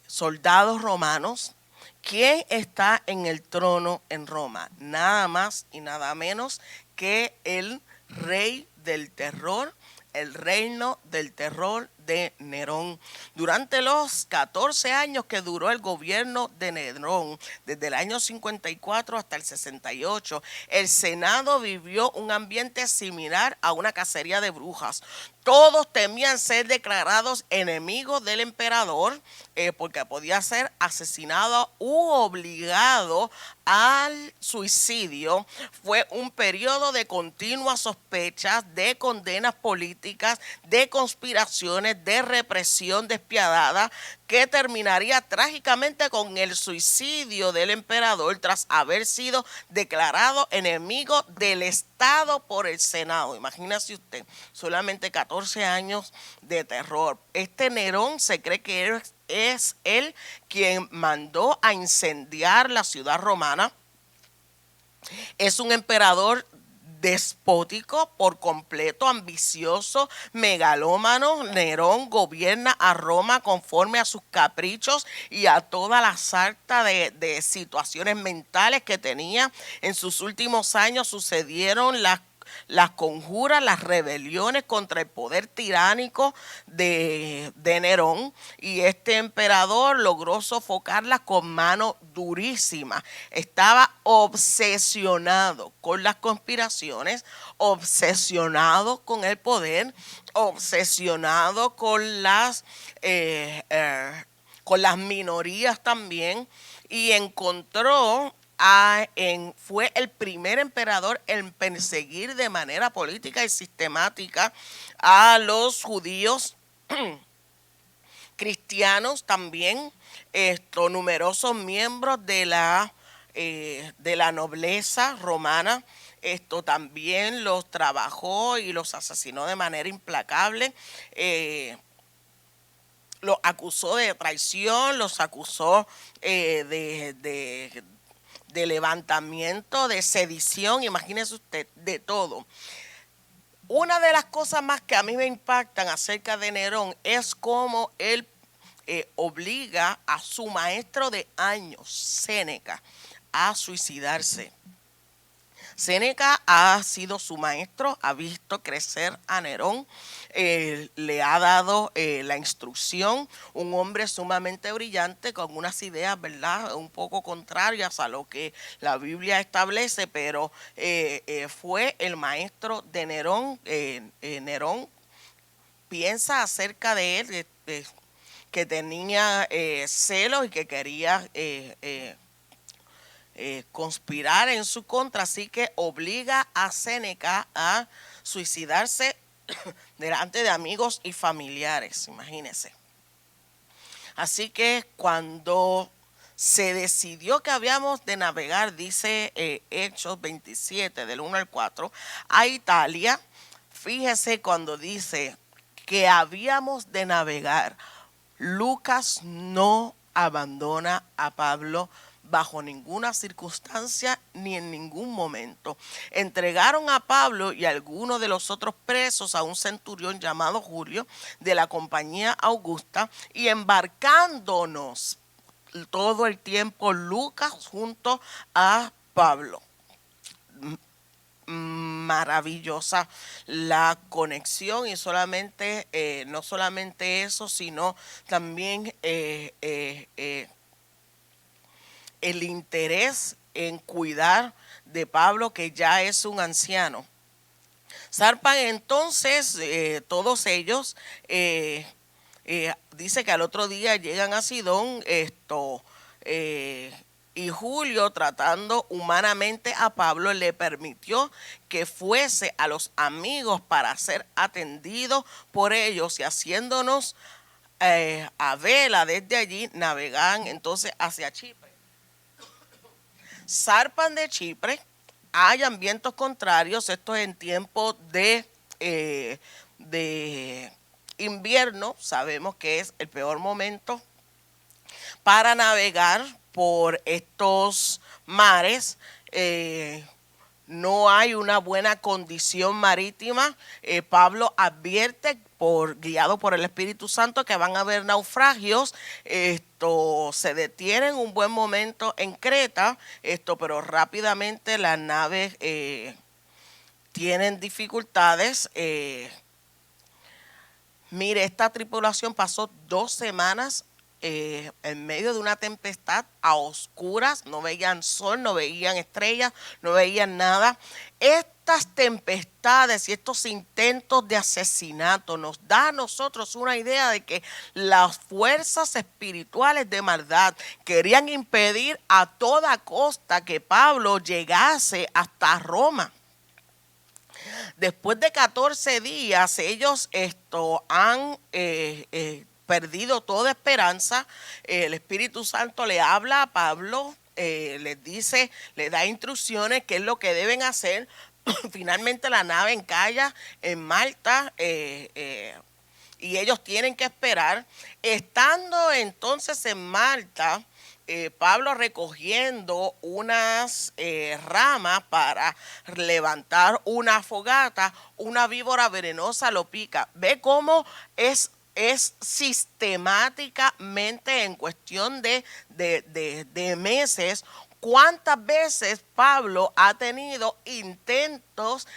soldados romanos. ¿Quién está en el trono en Roma? Nada más y nada menos que el rey del terror, el reino del terror de Nerón. Durante los 14 años que duró el gobierno de Nerón, desde el año 54 hasta el 68, el Senado vivió un ambiente similar a una cacería de brujas. Todos temían ser declarados enemigos del emperador, porque podía ser asesinado u obligado al suicidio. Fue un periodo de continuas sospechas, de condenas políticas, de conspiraciones, de represión despiadada, que terminaría trágicamente con el suicidio del emperador tras haber sido declarado enemigo del Estado por el Senado. Imagínese usted, solamente 14 años de terror. Este Nerón se cree que es él quien mandó a incendiar la ciudad romana. Es un emperador despótico por completo, ambicioso, megalómano. Nerón gobierna a Roma conforme a sus caprichos y a toda la sarta de situaciones mentales que tenía. En sus últimos años sucedieron las conjuras, las rebeliones contra el poder tiránico de Nerón, y este emperador logró sofocarlas con mano durísima. Estaba obsesionado con las conspiraciones, obsesionado con el poder, obsesionado con las minorías también, y encontró fue el primer emperador en perseguir de manera política y sistemática a los judíos, cristianos también, numerosos miembros de la nobleza romana. Esto también los trabajó y los asesinó de manera implacable. Los acusó de traición, los acusó de levantamiento, de sedición, imagínese usted, de todo. Una de las cosas más que a mí me impactan acerca de Nerón es cómo él obliga a su maestro de años, Séneca, a suicidarse. Séneca ha sido su maestro, ha visto crecer a Nerón, le ha dado la instrucción, un hombre sumamente brillante con unas ideas, ¿verdad?, un poco contrarias a lo que la Biblia establece, pero fue el maestro de Nerón. Nerón piensa acerca de él, que tenía celos y que quería conspirar en su contra, así que obliga a Séneca a suicidarse delante de amigos y familiares, imagínense. Así que cuando se decidió que habíamos de navegar, dice Hechos 27, del 1 al 4, a Italia, fíjese cuando dice que habíamos de navegar. Lucas no abandona a Pablo bajo ninguna circunstancia ni en ningún momento. Entregaron a Pablo y a algunos de los otros presos a un centurión llamado Julio de la compañía Augusta, y embarcándonos todo el tiempo Lucas junto a Pablo. Maravillosa la conexión, y no solamente eso, sino también el interés en cuidar de Pablo, que ya es un anciano. Zarpan entonces todos ellos. Dice que al otro día llegan a Sidón, y Julio, tratando humanamente a Pablo, le permitió que fuese a los amigos para ser atendido por ellos, y haciéndonos a vela desde allí, navegan entonces hacia Chipre. Zarpan de Chipre, hayan vientos contrarios, esto es en tiempo de invierno, sabemos que es el peor momento para navegar por estos mares. No hay una buena condición marítima. Pablo advierte, guiado por el Espíritu Santo, que van a haber naufragios. Se detienen un buen momento en Creta, pero rápidamente las naves tienen dificultades. Mire, esta tripulación pasó 2 semanas en medio de una tempestad, a oscuras, no veían sol, no veían estrellas, no veían nada. Estas tempestades y estos intentos de asesinato nos da a nosotros una idea de que las fuerzas espirituales de maldad querían impedir a toda costa que Pablo llegase hasta Roma. Después de 14 días, ellos han perdido toda esperanza. El Espíritu Santo le habla a Pablo, les dice, le da instrucciones qué es lo que deben hacer. Finalmente la nave encalla en Malta, y ellos tienen que esperar. Estando entonces en Malta, Pablo recogiendo unas ramas para levantar una fogata, una víbora venenosa lo pica. Ve cómo es sistemáticamente, en cuestión de meses, cuántas veces Pablo ha tenido intentos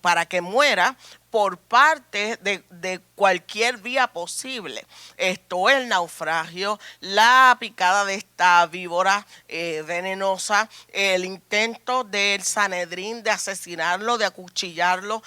para que muera por parte de cualquier vía posible. Esto es el naufragio, la picada de esta víbora venenosa, el intento del Sanedrín de asesinarlo, de acuchillarlo.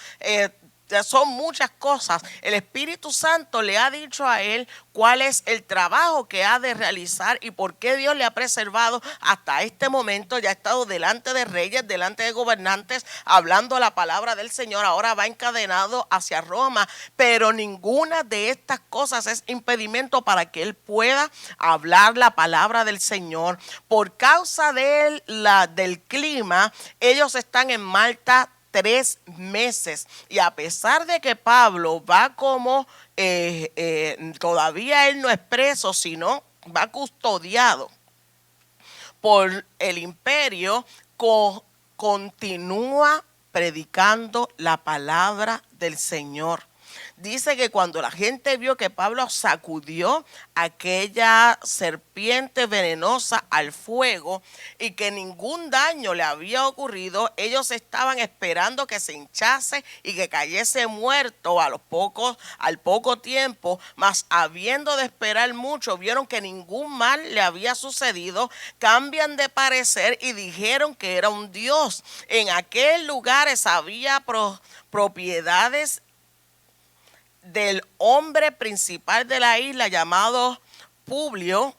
Son muchas cosas. El Espíritu Santo le ha dicho a él cuál es el trabajo que ha de realizar y por qué Dios le ha preservado hasta este momento. Ya ha estado delante de reyes, delante de gobernantes, hablando la palabra del Señor. Ahora va encadenado hacia Roma, pero ninguna de estas cosas es impedimento para que él pueda hablar la palabra del Señor. Por causa del clima, ellos están en Malta 3 meses, y a pesar de que Pablo va como todavía él no es preso, sino va custodiado por el imperio, continúa predicando la palabra del Señor. Dice que cuando la gente vio que Pablo sacudió aquella serpiente venenosa al fuego y que ningún daño le había ocurrido, ellos estaban esperando que se hinchase y que cayese muerto al poco tiempo, mas habiendo de esperar mucho, vieron que ningún mal le había sucedido, cambian de parecer y dijeron que era un dios. En aquel lugar había propiedades del hombre principal de la isla llamado Publio,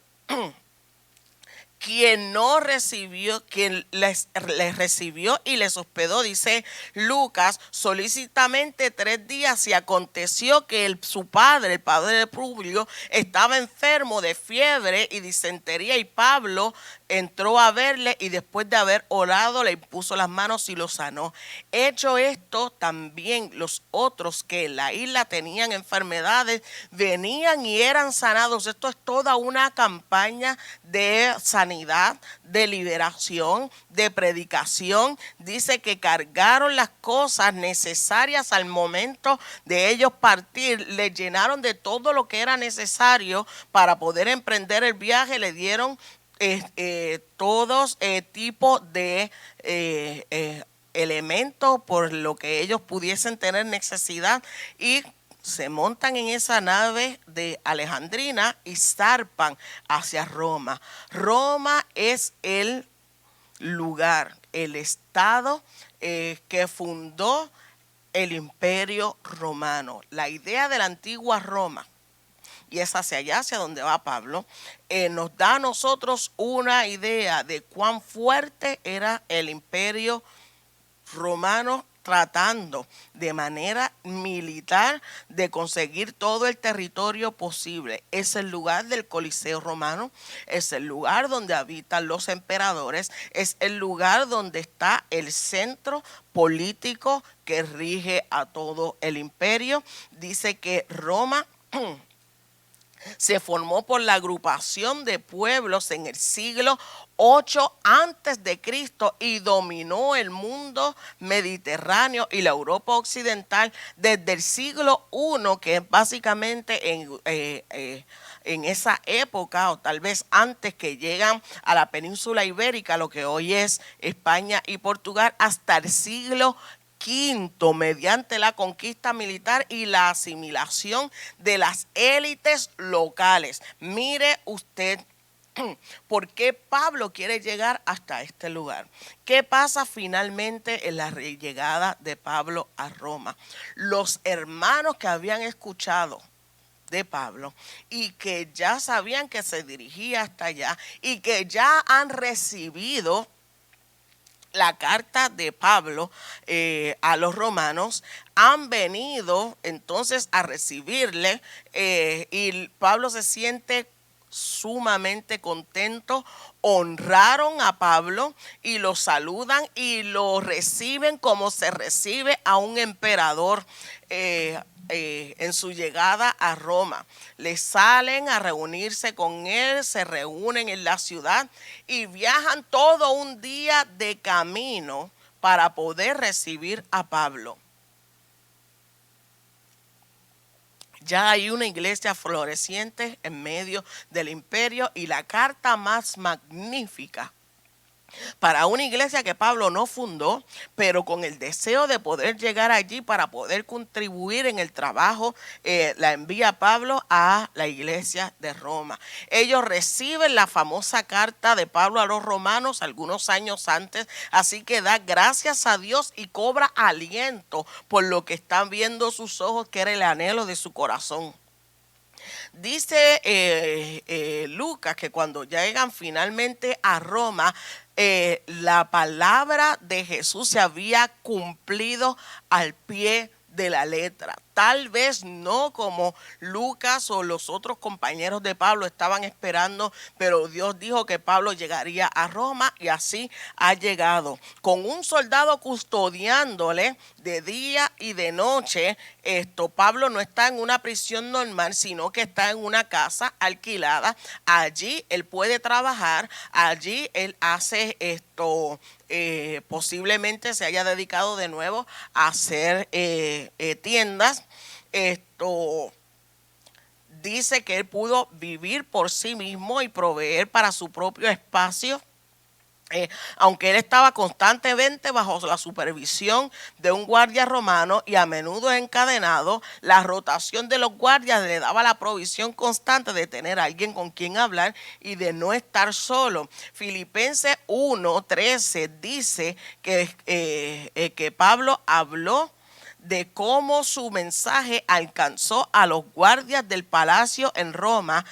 quien no recibió, quien les recibió y les hospedó, dice Lucas, solícitamente 3 días, y aconteció que su padre, el padre de Publio, estaba enfermo de fiebre y disentería, y Pablo entró a verle y después de haber orado le impuso las manos y lo sanó. Hecho esto, también los otros que en la isla tenían enfermedades venían y eran sanados. Esto es toda una campaña de sanidad, de liberación, de predicación. Dice que cargaron las cosas necesarias al momento de ellos partir, les llenaron de todo lo que era necesario para poder emprender el viaje, le dieron todos tipos de elementos por lo que ellos pudiesen tener necesidad, y se montan en esa nave de Alejandrina y zarpan hacia Roma. Roma es el lugar, el estado que fundó el Imperio Romano. La idea de la antigua Roma, y es hacia allá, hacia donde va Pablo, nos da a nosotros una idea de cuán fuerte era el Imperio Romano, tratando de manera militar de conseguir todo el territorio posible. Es el lugar del Coliseo Romano, es el lugar donde habitan los emperadores, es el lugar donde está el centro político que rige a todo el imperio. Dice que Roma se formó por la agrupación de pueblos en el siglo 8 antes de Cristo y dominó el mundo mediterráneo y la Europa occidental desde el siglo I, que es básicamente en esa época, o tal vez antes, que llegan a la península ibérica, lo que hoy es España y Portugal, hasta el siglo V, mediante la conquista militar y la asimilación de las élites locales. Mire usted por qué Pablo quiere llegar hasta este lugar. ¿Qué pasa finalmente en la llegada de Pablo a Roma? Los hermanos que habían escuchado de Pablo y que ya sabían que se dirigía hasta allá y que ya han recibido la carta de Pablo a los romanos, han venido entonces a recibirle, y Pablo se siente sumamente contento. Honraron a Pablo y lo saludan y lo reciben como se recibe a un emperador en su llegada a Roma. Le salen a reunirse con él, se reúnen en la ciudad y viajan todo un día de camino para poder recibir a Pablo. Ya hay una iglesia floreciente en medio del imperio, y la carta más magnífica para una iglesia que Pablo no fundó, pero con el deseo de poder llegar allí para poder contribuir en el trabajo, la envía Pablo a la iglesia de Roma. Ellos reciben la famosa carta de Pablo a los romanos algunos años antes, así que da gracias a Dios y cobra aliento por lo que están viendo sus ojos, que era el anhelo de su corazón. Dice Lucas que cuando llegan finalmente a Roma, la palabra de Jesús se había cumplido al pie de la letra. Tal vez no como Lucas o los otros compañeros de Pablo estaban esperando, pero Dios dijo que Pablo llegaría a Roma, y así ha llegado. Con un soldado custodiándole de día y de noche, Pablo no está en una prisión normal, sino que está en una casa alquilada. Allí él puede trabajar, allí él hace posiblemente se haya dedicado de nuevo a hacer tiendas. Dice que él pudo vivir por sí mismo y proveer para su propio espacio. Aunque él estaba constantemente bajo la supervisión de un guardia romano y a menudo encadenado, la rotación de los guardias le daba la provisión constante de tener a alguien con quien hablar y de no estar solo. Filipenses 1:13 dice que Pablo habló de cómo su mensaje alcanzó a los guardias del palacio en Roma.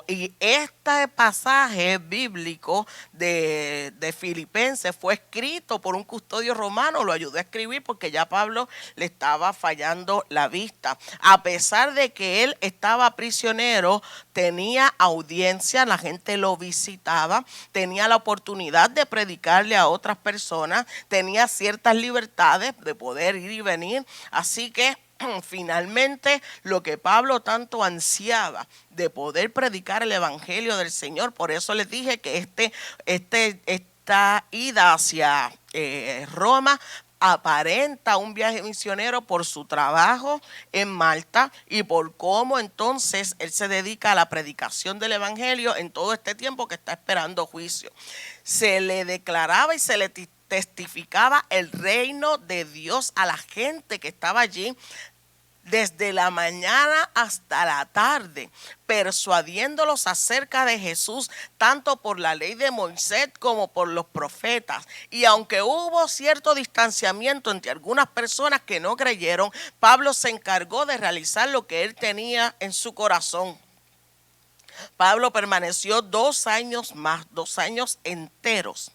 Y este pasaje bíblico de Filipenses fue escrito por un custodio romano, lo ayudó a escribir porque ya Pablo le estaba fallando la vista. A pesar de que él estaba prisionero, tenía audiencia, la gente lo visitaba, tenía la oportunidad de predicarle a otras personas, tenía ciertas libertades de poder ir y venir, así que finalmente lo que Pablo tanto ansiaba de poder predicar el evangelio del Señor. Por eso les dije que esta ida hacia Roma aparenta un viaje misionero por su trabajo en Malta y por cómo entonces él se dedica a la predicación del evangelio en todo este tiempo que está esperando juicio. Se le declaraba y se le testificaba el reino de Dios a la gente que estaba allí desde la mañana hasta la tarde, persuadiéndolos acerca de Jesús, tanto por la ley de Moisés como por los profetas. Y aunque hubo cierto distanciamiento entre algunas personas que no creyeron, Pablo se encargó de realizar lo que él tenía en su corazón. Pablo permaneció 2 años más, 2 años enteros,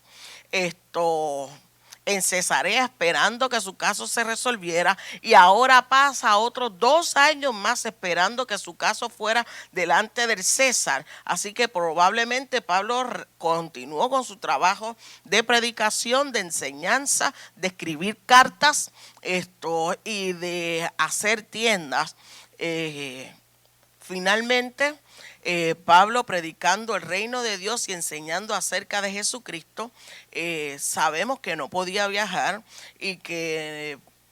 en Cesarea, esperando que su caso se resolviera, y ahora pasa otros 2 años más esperando que su caso fuera delante del César. Así que probablemente Pablo continuó con su trabajo de predicación, de enseñanza, de escribir cartas, y de hacer tiendas. Finalmente, Pablo predicando el reino de Dios y enseñando acerca de Jesucristo, sabemos que no podía viajar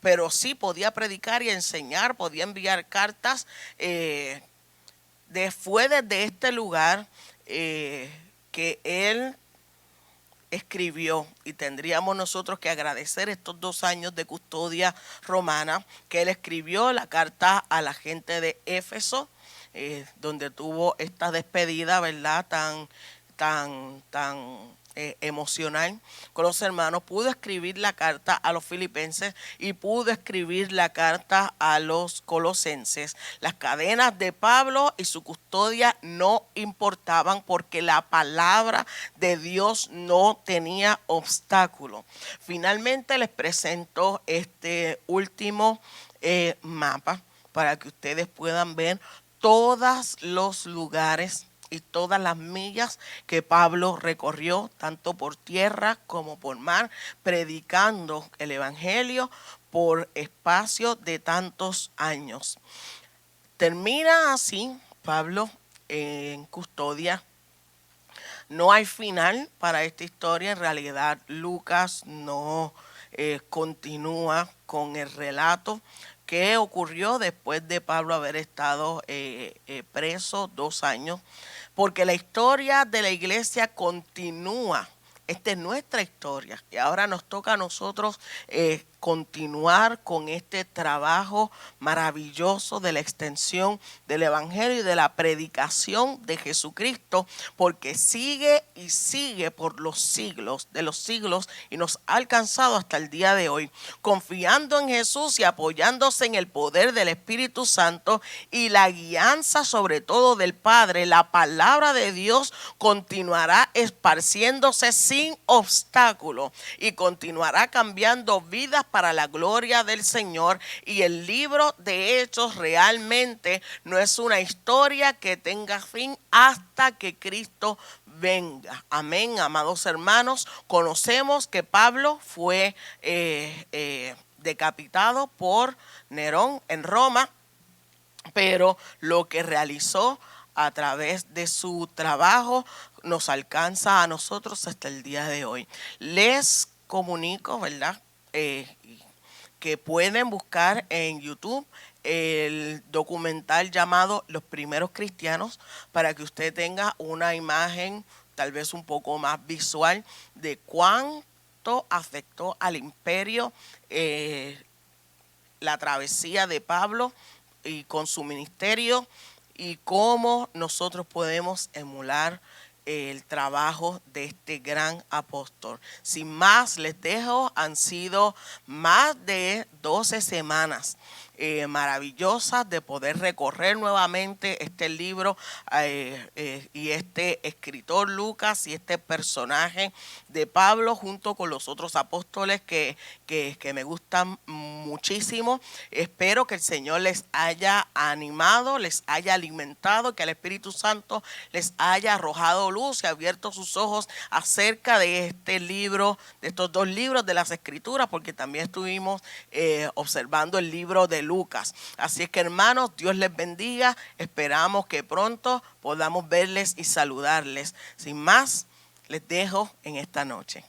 pero sí podía predicar y enseñar, podía enviar cartas. Fue desde este lugar que él escribió, y tendríamos nosotros que agradecer estos 2 años de custodia romana, que él escribió la carta a la gente de Éfeso, donde tuvo esta despedida, ¿verdad?, tan emocional con los hermanos. Pudo escribir la carta a los filipenses y pudo escribir la carta a los colosenses. Las cadenas de Pablo y su custodia no importaban, porque la palabra de Dios no tenía obstáculo. Finalmente les presento este último mapa para que ustedes puedan ver todos los lugares y todas las millas que Pablo recorrió, tanto por tierra como por mar, predicando el evangelio por espacio de tantos años. Termina así Pablo en custodia. No hay final para esta historia. En realidad Lucas no continúa con el relato que ocurrió después de Pablo haber estado preso 2 años, porque la historia de la iglesia continúa. Esta es nuestra historia y ahora nos toca a nosotros continuar con este trabajo maravilloso de la extensión del evangelio y de la predicación de Jesucristo, porque sigue y sigue por los siglos de los siglos y nos ha alcanzado hasta el día de hoy. Confiando en Jesús y apoyándose en el poder del Espíritu Santo y la guianza sobre todo del Padre, la palabra de Dios continuará esparciéndose sin obstáculo y continuará cambiando vidas para la gloria del Señor. Y el libro de Hechos realmente no es una historia que tenga fin hasta que Cristo venga. Amén, amados hermanos. Conocemos que Pablo fue decapitado por Nerón en Roma, pero lo que realizó a través de su trabajo nos alcanza a nosotros hasta el día de hoy. Les comunico, ¿verdad?, que pueden buscar en YouTube el documental llamado Los Primeros Cristianos, para que usted tenga una imagen tal vez un poco más visual de cuánto afectó al imperio la travesía de Pablo y con su ministerio, y cómo nosotros podemos emular el trabajo de este gran apóstol. Sin más, les dejo, han sido más de 12 semanas maravillosas de poder recorrer nuevamente este libro y este escritor Lucas y este personaje de Pablo junto con los otros apóstoles que me gustan muchísimo. Espero que el Señor les haya animado, les haya alimentado, que el Espíritu Santo les haya arrojado luz y abierto sus ojos acerca de este libro, de estos dos libros de las Escrituras, porque también estuvimos observando el libro de Lucas. Así es que, hermanos, Dios les bendiga. Esperamos que pronto podamos verles y saludarles. Sin más, les dejo en esta noche.